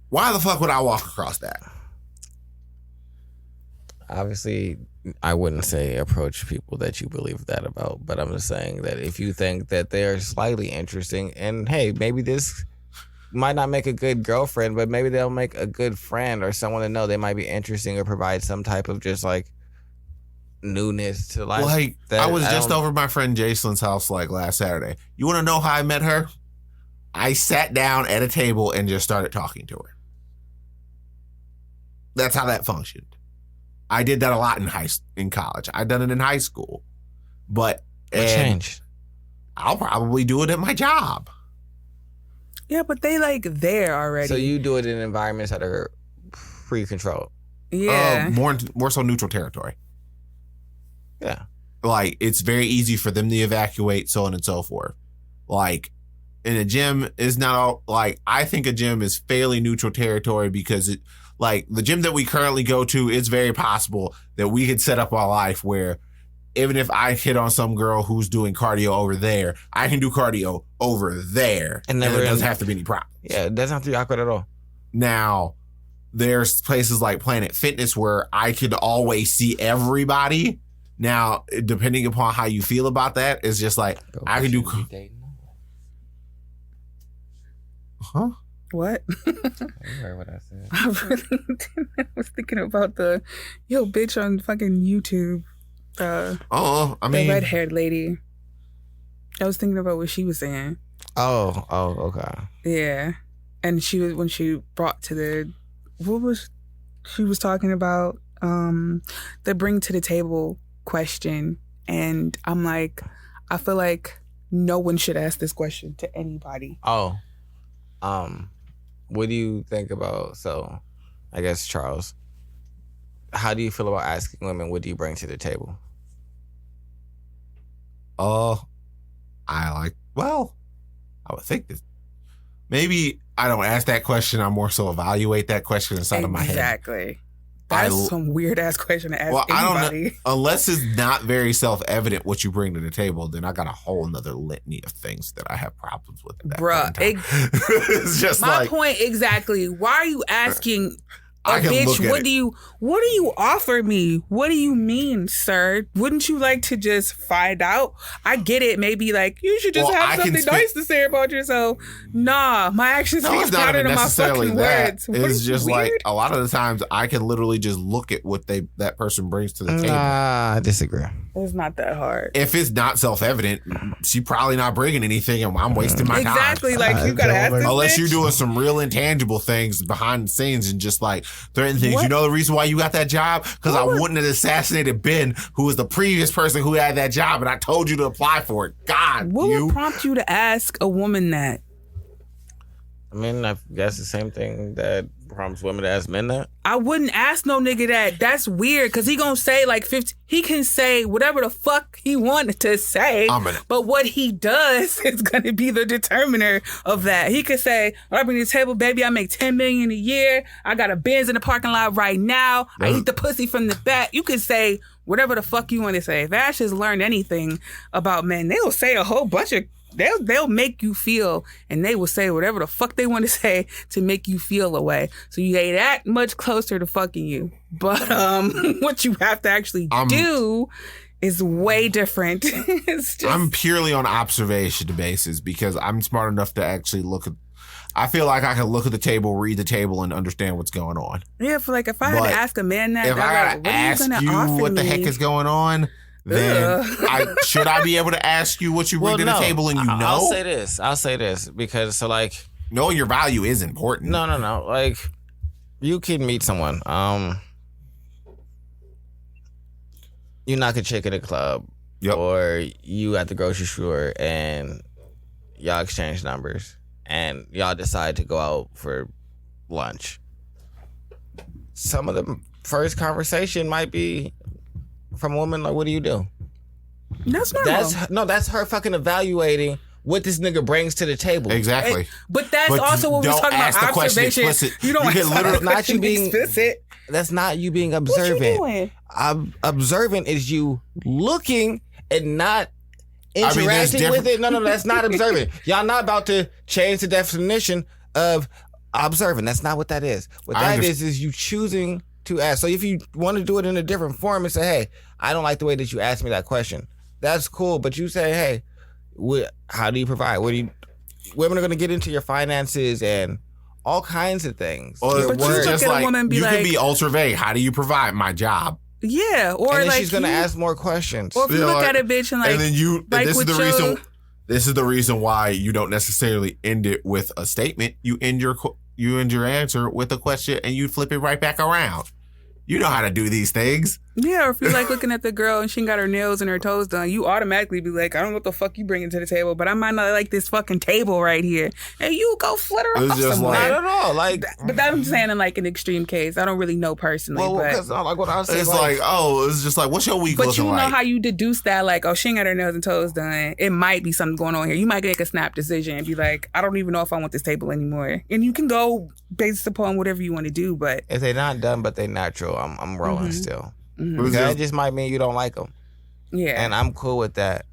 Why the fuck would I walk across that?
Obviously, I wouldn't say approach people that you believe that about, but I'm just saying that if you think that they're slightly interesting, and hey, maybe this might not make a good girlfriend, but maybe they'll make a good friend or someone to know they might be interesting or provide some type of just like newness to life.
Like, I was just over my friend Jacelyn's house like last Saturday. You want to know how I met her? I sat down at a table and just started talking to her. That's how that functioned. I did that a lot in college. I've done it in high school. But
what changed?
I'll probably do it at my job.
Yeah, but they like there already.
So you do it in environments that are pre-controlled.
Yeah.
More so neutral territory.
Yeah.
Like, it's very easy for them to evacuate, so on and so forth. Like, in a gym is not all, like, I think a gym is fairly neutral territory because it, like, the gym that we currently go to, it's very possible that we could set up our life where even if I hit on some girl who's doing cardio over there, I can do cardio over there. And there doesn't have to be any problems.
Yeah, it doesn't have to be awkward at all.
Now, there's places like Planet Fitness where I could always see everybody. Now, depending upon how you feel about that, it's just like, I can do... Huh?
What?
You heard what I said.
I really didn't. I was thinking about the bitch on fucking YouTube.
I mean,
the red-haired lady. I was thinking about what she was saying.
Oh, okay.
Yeah, and she was when she brought to the she was talking about the bring to the table question, and I'm like, I feel like no one should ask this question to anybody.
Oh, what do you think about? So, I guess Charles, how do you feel about asking women what do you bring to the table?
I would think that maybe I don't ask that question. I more so evaluate that question inside of my head.
Exactly. That's some weird ass question to ask anybody.
I don't know. Unless it's not very self-evident what you bring to the table, then I got a whole nother litany of things that I have problems with.
Bruh,
it's just
my point exactly. Why are you asking bitch, what do you offer me? What do you mean, sir? Wouldn't you like to just find out? I get it. Maybe like you should just have something nice to say about yourself. Nah, my actions speak louder than my fucking words.
It's just weird? Like a lot of the times I can literally just look at what that person brings to the table.
I disagree.
It's not that hard.
If it's not self-evident, she probably not bringing anything, and I'm wasting my time.
Exactly. Like you gotta ask this
unless
bitch.
you're doing some real intangible things behind the scenes and just like threatening things. What? You know the reason why you got that job? Because I wouldn't have assassinated Ben, who was the previous person who had that job, and I told you to apply for it. God,
what would prompt you to ask a woman that?
I mean, I guess the same thing that prompts women to ask men that.
I wouldn't ask no nigga that. That's weird, because he gonna say like 50. He can say whatever the fuck he wanted to say, but what he does is gonna be the determiner of that. He could say, "I bring to the table, baby, I make $10 million a year. I got a Benz in the parking lot right now. I eat the pussy from the back." You could say whatever the fuck you want to say. If Ash has learned anything about men, they'll say a whole bunch of. They'll make you feel, and they will say whatever the fuck they want to say to make you feel away. So you ain't that much closer to fucking you. But what you have to actually do is way different.
I'm purely on observation basis because I'm smart enough to actually look at. I feel like I can look at the table, read the table, and understand what's going on.
Yeah, if I had to ask a man that,
if I gotta ask you what the heck is going on. Then should I be able to ask you what you bring to the table and you know?
I'll say this because so like
knowing your value is important.
No. Like you can meet someone. You knock a chick at a club, or you at the grocery store, and y'all exchange numbers, and y'all decide to go out for lunch. Some of the first conversation might be from a woman like, what do you do?
That's normal.
That's her fucking evaluating what this nigga brings to the table.
Exactly.
But that's also what we're talking about. Observation.
You don't
Because
literally
not you being
explicit.
That's not you being observant.
What you doing?
Observant is you looking and not interacting with it. No, that's not observant. Y'all not about to change the definition of observant. That's not what that is. What that is you choosing to ask. So if you want to do it in a different form and say, hey, I don't like the way that you asked me that question. That's cool. But you say, hey, how do you provide? Women are going to get into your finances and all kinds of things.
Or
but you
just
look at
like,
a woman and be
you
like,
can be ultra vague. How do you provide my job?
Yeah, or
and then
like
she's gonna ask more questions.
Or if you look at a bitch and like,
and then
like
this is
with
the
your,
reason. This is the reason why you don't necessarily end it with a statement. You end your answer with a question, and you flip it right back around. You know how to do these things.
Yeah, or if you're like looking at the girl and she got her nails and her toes done, you automatically be like, I don't know what the fuck you bringing to the table, but I might not like this fucking table right here. And you go flitter
It's
off
just
somewhere.
like-
Not at all. Like,
But that I'm saying in like an extreme case. I don't really know personally.
well,
but
because like what I was saying,
It's like, it's just like, what's your week
But
looking
you know
like?
how you deduce that, like, oh, she ain't got her nails and toes done. It might be something going on here. You might make a snap decision and be like, I don't even know if I want this table anymore. And you can go based upon whatever you want to do, but
if they're not done, but they're natural, I'm rolling still.
It's
Because
just-
that just might mean you don't like them,
yeah.
and I'm cool with that.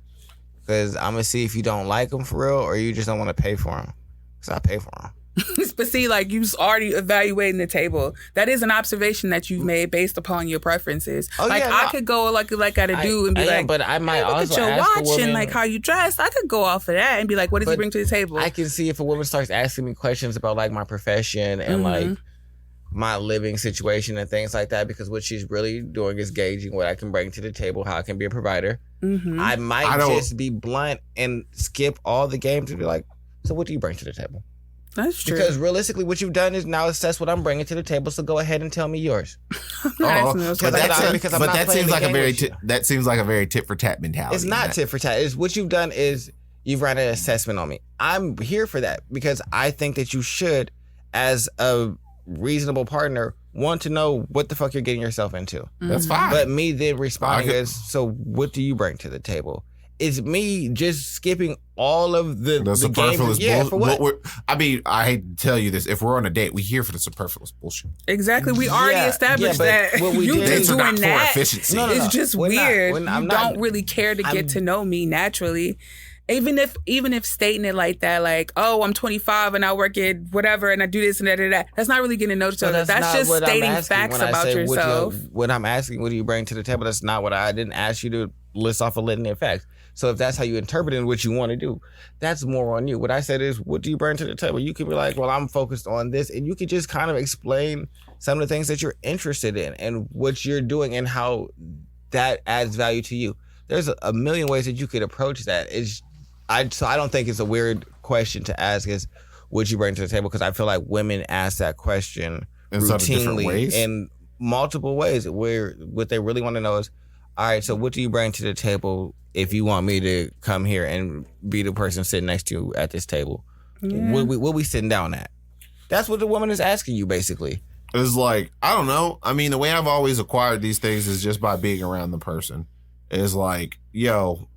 Because I'm gonna see if you don't like them for real, or you just don't want to pay for them. Because I pay for them.
But see, like, you already evaluating the table. That is an observation that you've made based upon your preferences.
Oh,
like,
yeah,
I
no.
could go like at a dude and be like,
but I might
hey, look
also
at your
ask a
watch
woman,
and like how you dress. I could go off of that and be like, what does he
But
bring to the table?
I can see if a woman starts asking me questions about like my profession and like my living situation and things like that, because what she's really doing is gauging what I can bring to the table, how I can be a provider. I might just be blunt and skip all the games and be like, so what do you bring to the table?
That's true.
Because realistically, what you've done is now assess what I'm bringing to the table. So go ahead and tell me yours.
That seems like a very tit for tat mentality.
It's not tit for tat. It's what you've done is you've run an assessment on me. I'm here for that because I think that you should, as a reasonable partner, want to know what the fuck you're getting yourself into.
That's fine.
But me then responding is, so what do you bring to the table? Is me just skipping all of the
superfluous
games. For what?
I mean, I hate to tell you this. If we're on a date, we're here for the superfluous bullshit.
Exactly. We already established
but
that.
what we
You
did-
just
Dates are not
doing
for
that.
efficiency.
It's just
We're not.
weird.
I'm
You
not.
don't really care to get to know me naturally. Even if stating it like that, like, oh, I'm 25 and I work at whatever and I do this and that, that's not really getting to know each other. That's
not
just
what I'm
stating
asking
facts
when I
about
say
yourself.
When I'm asking, what do you bring to the table? That's not what I didn't ask you to list off a litany of facts. So if that's how you interpret it and what you want to do, that's more on you. What I said is, what do you bring to the table? You can be like, well, I'm focused on this. And you can just kind of explain some of the things that you're interested in and what you're doing and how that adds value to you. There's a million ways that you could approach that. So I don't think it's a weird question to ask is, what you bring to the table? Because I feel like women ask that question
In sort of different
routinely
ways?
in multiple ways, where what they really want to know is, all right, so what do you bring to the table if you want me to come here and be the person sitting next to you at this table?
Yeah.
What we sitting down at? That's what the woman is asking you, basically.
It's like, I don't know. I mean, the way I've always acquired these things is just by being around the person. It's like, yo,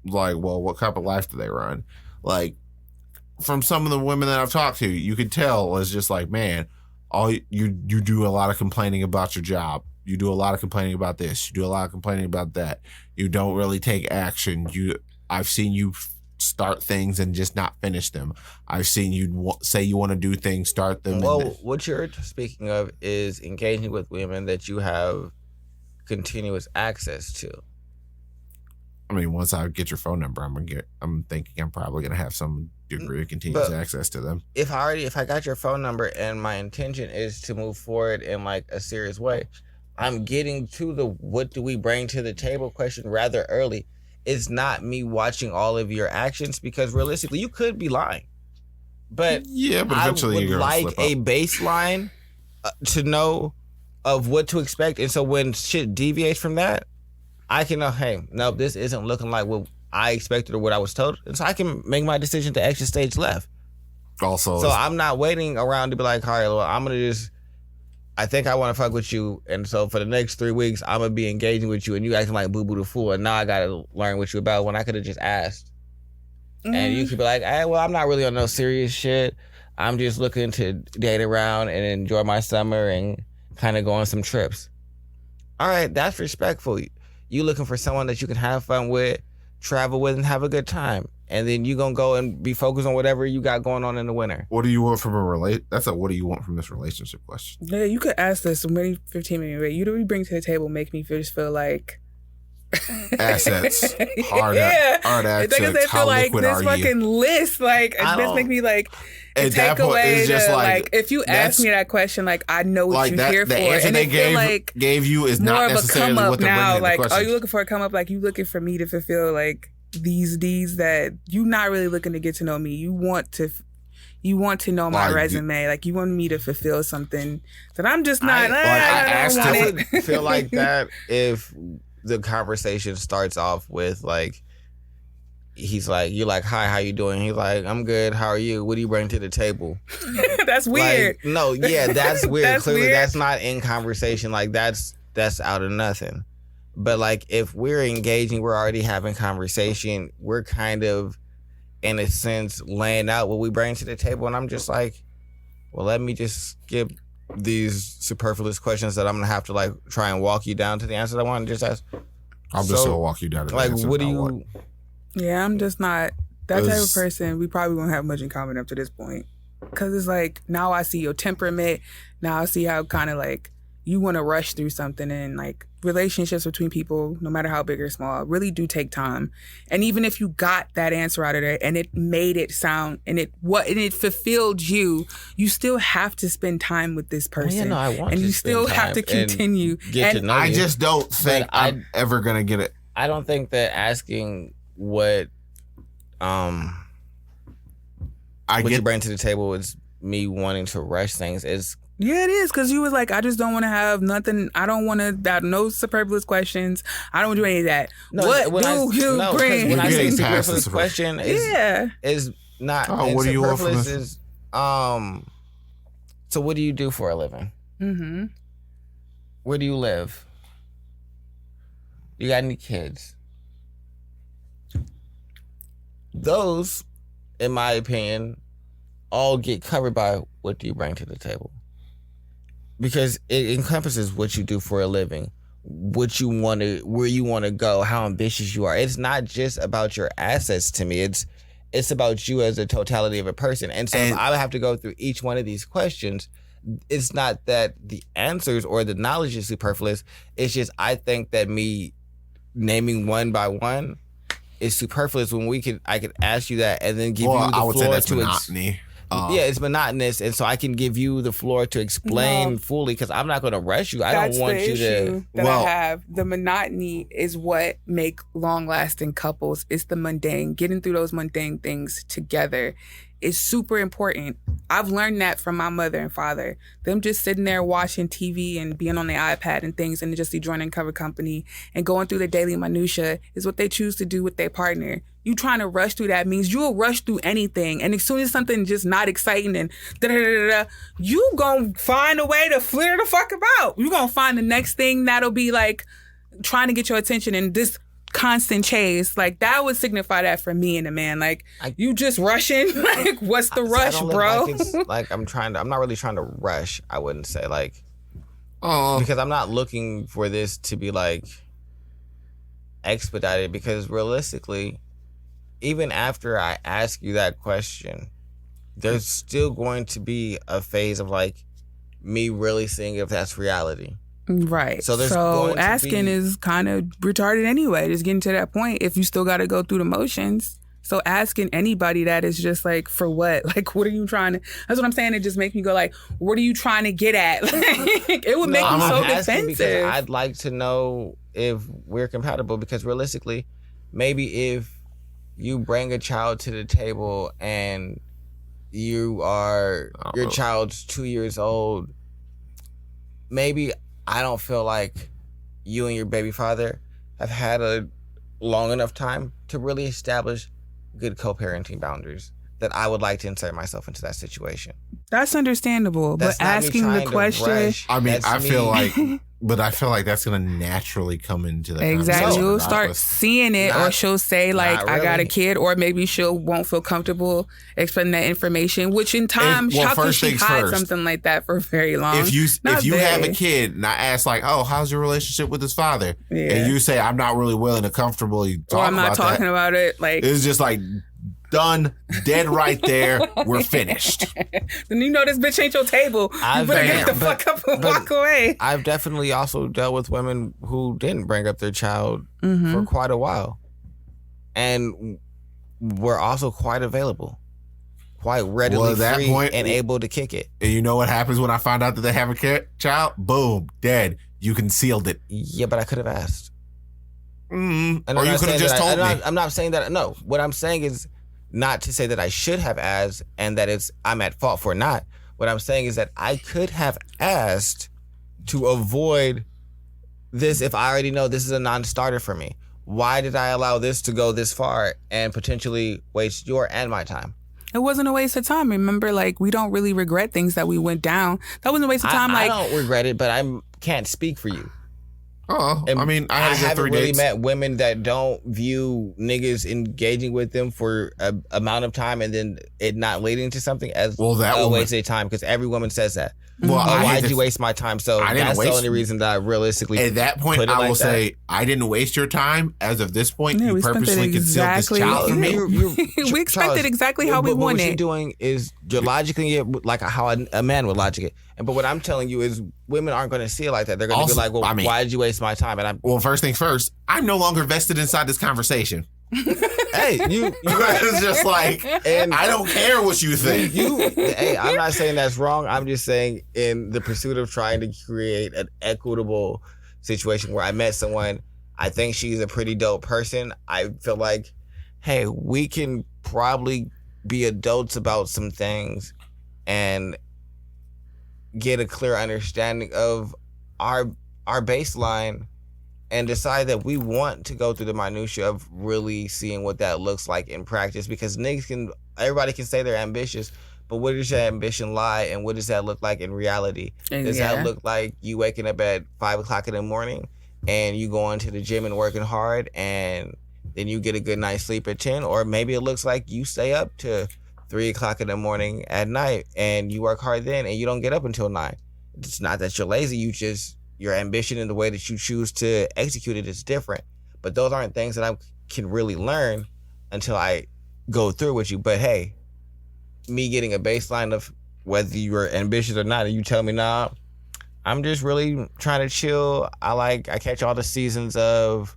like, well, what type of life do they run? Like, from some of the women that I've talked to, you could tell it's just like, man, you do a lot of complaining about your job. You do a lot of complaining about this. You do a lot of complaining about that. You don't really take action. I've seen you start things and just not finish them. I've seen you say you want to do things, start them.
Well, what you're speaking of is engaging with women that you have continuous access to.
I mean, once I get your phone number, I'm thinking I'm probably gonna have some degree of continuous access to them.
If I got your phone number and my intention is to move forward in like a serious way, I'm getting to the what do we bring to the table question rather early. It's not me watching all of your actions, because realistically you could be lying. But
yeah, but eventually
I
you're
would
gonna
like
slip
a
up.
baseline to know of what to expect. And so when shit deviates from that, I can know, hey, no, this isn't looking like what I expected or what I was told. And so I can make my decision to exit stage left.
Also,
So I'm not waiting around to be like, all right, well, I'm going to just, I think I want to fuck with you. And so for the next 3 weeks, I'm going to be engaging with you and you acting like boo-boo the fool. And now I got to learn what you about when I could have just asked. And you could be like, well, I'm not really on no serious shit. I'm just looking to date around and enjoy my summer and kind of go on some trips. All right, that's respectful. You looking for someone that you can have fun with, travel with, and have a good time. And then you gonna go and be focused on whatever you got going on in the winter.
What do you want from a That's a what do you want from this relationship question.
Yeah, you could ask this maybe 15 minutes. Wait, you do we bring to the table make me just feel like
assets, hard assets.
They
How
feel like
liquid
this
are
fucking
you?
list, like this make me like
At
take
that point,
away
it's just
the,
like
if you ask me that question, like I know what
like
you're
that,
here
the
for,
answer
and
they
it feel like
gave you is
more
not
of a
necessarily
come up
what they're
now.
bringing
Like,
in the question.
are you looking for a come up? Like, you looking for me to fulfill like these deeds that you not really looking to get to know me. You want to know my resume. Like, you want me to fulfill something that I'm just not.
I would feel like that if the conversation starts off with like, he's like, you're like, hi, how you doing? He's like, I'm good. How are you? What do you bring to the table?
That's weird.
Like, no, yeah, that's weird.
That's
Clearly,
weird.
that's not in conversation. Like, that's out of nothing. But like, if we're engaging, we're already having conversation. We're kind of, in a sense, laying out what we bring to the table. And I'm just like, well, let me just skip these superfluous questions that I'm gonna have to like try and walk you down to the answer that I want to just ask.
I'm just gonna walk you down to the
like,
answer.
what do you?
Yeah, I'm just not that type of person. We probably won't have much in common up to this point. Cause it's like, now I see your temperament. Now I see how kind of like you want to rush through something, and like relationships between people, no matter how big or small, really do take time. And even if you got that answer out of there and it made it sound and it fulfilled you, you still have to spend time with this person.
Yeah, no, I want
and
to
you still
spend
have to
time and
continue.
get to know
I
you.
just don't think I'm ever gonna get it.
I don't think that asking what you bring to the table is me wanting to rush things. Is
Yeah, it is, because you was like, I just don't want to have nothing. I don't want to have no superfluous questions. I don't want to do any of that.
no,
What
when
do you bring?
When I say
Getting past
superfluous
the
question is not.
Oh, what do you want from
superfluous
this?
is so what do you do for a living?
Mm-hmm.
Where do you live? You got any kids? Those, in my opinion, all get covered by what do you bring to the table. Because it encompasses what you do for a living, what you want to, where you want to go, how ambitious you are. It's not just about your assets to me. It's about you as a totality of a person. And so if I would have to go through each one of these questions, it's not that the answers or the knowledge is superfluous. It's just I think that me naming one by one is superfluous when I could ask you that and then give you the
I would say
floor
that's
to
monotony.
yeah, it's monotonous, and so I can give you the floor to explain fully because I'm not going to rush you. I don't want you to.
That I have. The monotony is what make long-lasting couples. It's the mundane. Getting through those mundane things together is super important. I've learned that from my mother and father. Them just sitting there watching TV and being on their iPad and things and just joining cover company and going through the daily minutia is what they choose to do with their partner. You trying to rush through that means you'll rush through anything. And as soon as something just not exciting and da-da-da-da-da, you gonna find a way to flare the fuck about. You gonna find the next thing that'll be like trying to get your attention and this constant chase. Like that would signify that for me and a man. Like you just rushing. Like what's the rush, bro?
Like it's like I'm not really trying to rush, I wouldn't say. Like because I'm not looking for this to be like expedited because realistically, even after I ask you that question, there's still going to be a phase of like me really seeing if that's reality.
Right.
So
asking is kind of retarded anyway. Just getting to that point if you still got to go through the motions. So asking anybody that is just like, for what? Like, what are you trying to? That's what I'm saying. It just makes me go like, what are you trying to get at? Like, it would make me so defensive.
Because I'd like to know if we're compatible. Because realistically, maybe if you bring a child to the table and your child's 2 years old, maybe I don't feel like you and your baby father have had a long enough time to really establish good co-parenting boundaries. that I would like to insert myself into that situation.
That's understandable.
That's
but
not me
asking the
trying to
question.
rush.
I mean,
That's
I
me-
feel like, but I feel like that's gonna naturally come into the
Exactly.
conversation,
You'll
not
start
with-
seeing it, or
Not-
she'll say like,
not
"I got a
really.
kid," or maybe she'll won't feel comfortable explaining that information. Which in time,
well,
how can
first
she
things
hide
first.
something like that for very long?
if you
Not
have a
very.
kid and I ask like, oh, how's your relationship with his father?
Yeah.
And you say I'm not really willing to comfortably talk
or I'm not
about
talking
that.
about it, like
It's just like done, dead right there. We're finished.
then you know this bitch ain't your table. You
I've
better get the
been-
fuck up and
but-
walk away.
I've definitely also dealt with women who didn't bring up their child
Mm-hmm.
for quite a while, and were also quite available, quite readily
Well, at that
free
point-
and able to kick it.
And you know what happens when I find out that they have a child? Boom, dead. You concealed it.
Yeah, but I could have asked.
Mm.
And
Or
I'm
you
not
could have
saying
just
that
told me.
I'm not saying that. No, what I'm saying is not to say that I should have asked and that I'm at fault for not. What I'm saying is that I could have asked to avoid this if I already know this is a non-starter for me. Why did I allow this to go this far and potentially waste your and my time?
It wasn't a waste of time. Remember, like, we don't really regret things that we went down. That wasn't a waste of time.
I
like,
don't regret it, but I can't speak for you.
Oh,
And
I mean, I had to go
haven't
3
really
dates.
met women that don't view niggas engaging with them for a amount of time and then it not leading to something as
Well, that
a
woman-
waste of time, because every woman says that.
Well,
Oh,
I had
why'd
to-
you waste my time? So
I didn't
that's the
waste-
only reason that I realistically
At that point,
put it
I
like
will
that.
say, I didn't waste your time. As of this point,
Yeah,
you
we spent it
purposely concealed this
exactly-
child from me.
we expected
Charles,
exactly how we
but what
wanted.
you're doing is you're logicking it like how a man would logic it. But what I'm telling you is women aren't going to see it like that. They're going to be
Also,
like, well,
I mean-
why did you waste my time? And I'm,
Well, first things first, I'm no longer vested inside this conversation.
hey, you
It's just like,
and
I don't care what you think.
Hey, I'm not saying that's wrong. I'm just saying in the pursuit of trying to create an equitable situation where I met someone, I think she's a pretty dope person. I feel like, hey, we can probably be adults about some things and get a clear understanding of our baseline and decide that we want to go through the minutia of really seeing what that looks like in practice, because everybody can say they're ambitious, but where does your ambition lie and what does that look like in reality? Does
Yeah.
that look like you waking up at 5 o'clock in the morning and you going to the gym and working hard and then you get a good night's sleep at 10? Or maybe it looks like you stay up to 3 o'clock in the morning at night and you work hard then and you don't get up until 9. It's not that you're lazy, your ambition and the way that you choose to execute it is different. But those aren't things that I can really learn until I go through with you. But hey, me getting a baseline of whether you're ambitious or not, and you tell me, nah, I'm just really trying to chill. I catch all the seasons of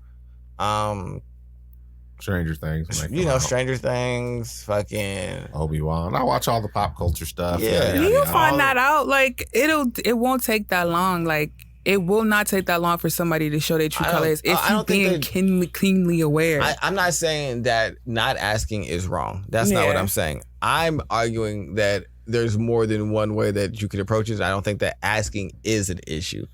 Stranger Things. when they come out.
Stranger Things, fucking
Obi-Wan. I watch all the pop culture stuff.
Yeah.
You'll find
all-
that out. Like it won't take that long. Like it will not take that long for somebody to show their true
I don't-
colors if
I
you
don't think
being keenly aware.
I'm not saying that not asking is wrong. That's not what
Yeah.
I'm saying. I'm arguing that there's more than one way that you can approach it. I don't think that asking is an issue.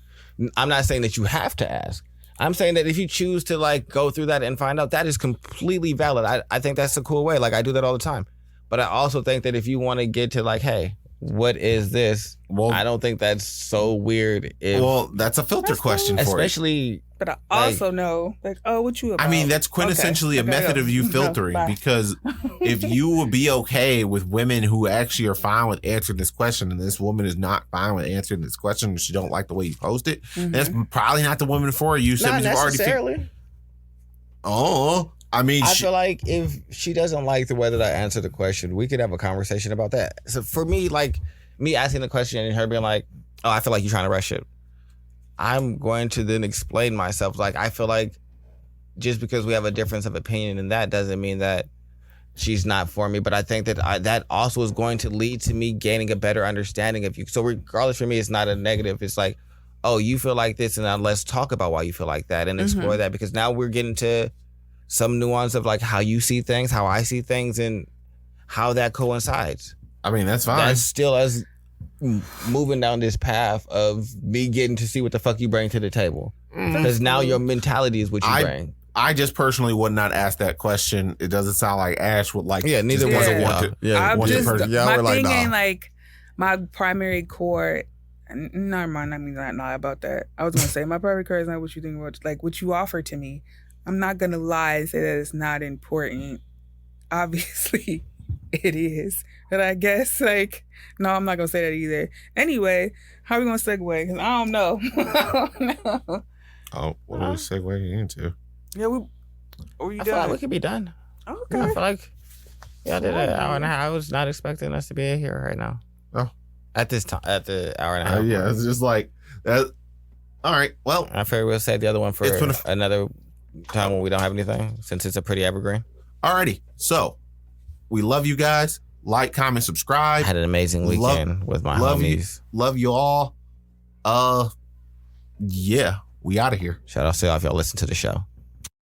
I'm not saying that you have to ask. I'm saying that if you choose to go through that and find out, that is completely valid. I think that's a cool way. I do that all the time. But I also think that if you want to get to hey, what is this?
Well,
I don't think that's so weird.
that's a filter
That's
question
cool.
for it.
Especially
but I also know, what you about?
I mean, that's quintessentially a
Okay,
method
go.
of you
No,
filtering
bye.
because if you would be okay with women who actually are fine with answering this question and this woman is not fine with answering this question and she don't like the way you post it, that's probably not the woman for you.
not
Simply you've already
necessarily.
I mean,
I feel like if she doesn't like the way that I answer the question, we could have a conversation about that. So for me, me asking the question and her being like, oh, I feel like you're trying to rush it. I'm going to then explain myself. I feel like just because we have a difference of opinion in that doesn't mean that she's not for me. But I think that that also is going to lead to me gaining a better understanding of you. So regardless, for me, it's not a negative. It's like, oh, you feel like this, and now let's talk about why you feel like that and explore that, because now we're getting to some nuance of how you see things, how I see things, and how that coincides.
I mean, that's fine.
That's still us moving down this path of me getting to see what the fuck you bring to the table. Because now your mentality is what you bring.
I just personally would not ask that question. It doesn't sound like Ash would like.
Yeah, neither
just
one
doesn't
of
want
y'all.
to.
Yeah,
I'm
one
just,
person.
Y'all
my
were like,
thing
nah.
ain't like my primary core. Never mind. I mean, not lie about that. I was gonna say my primary core is not what you think about, like what you offer to me. I'm not gonna lie and say that it's not important. Obviously, it is, but I guess like no, I'm not gonna say that either. Anyway, how are we gonna segue? Because I don't know. I don't know.
Oh, what are we segueing into?
Yeah, are you
I feel like we
done?
could be done.
Okay.
I feel like I did an hour and a half. I was not expecting us to be here right now.
Oh.
At this time, at the hour and a half.
Yeah, it's just like that. All right. Well,
I figured we'll save the other one for another time when we don't have anything, since it's a pretty evergreen.
Alrighty. So, we love you guys. Like, comment,
I
subscribe.
had an amazing weekend with my homies.
Love you all. Yeah, we out of here.
Shout out to y'all if y'all listen to the show.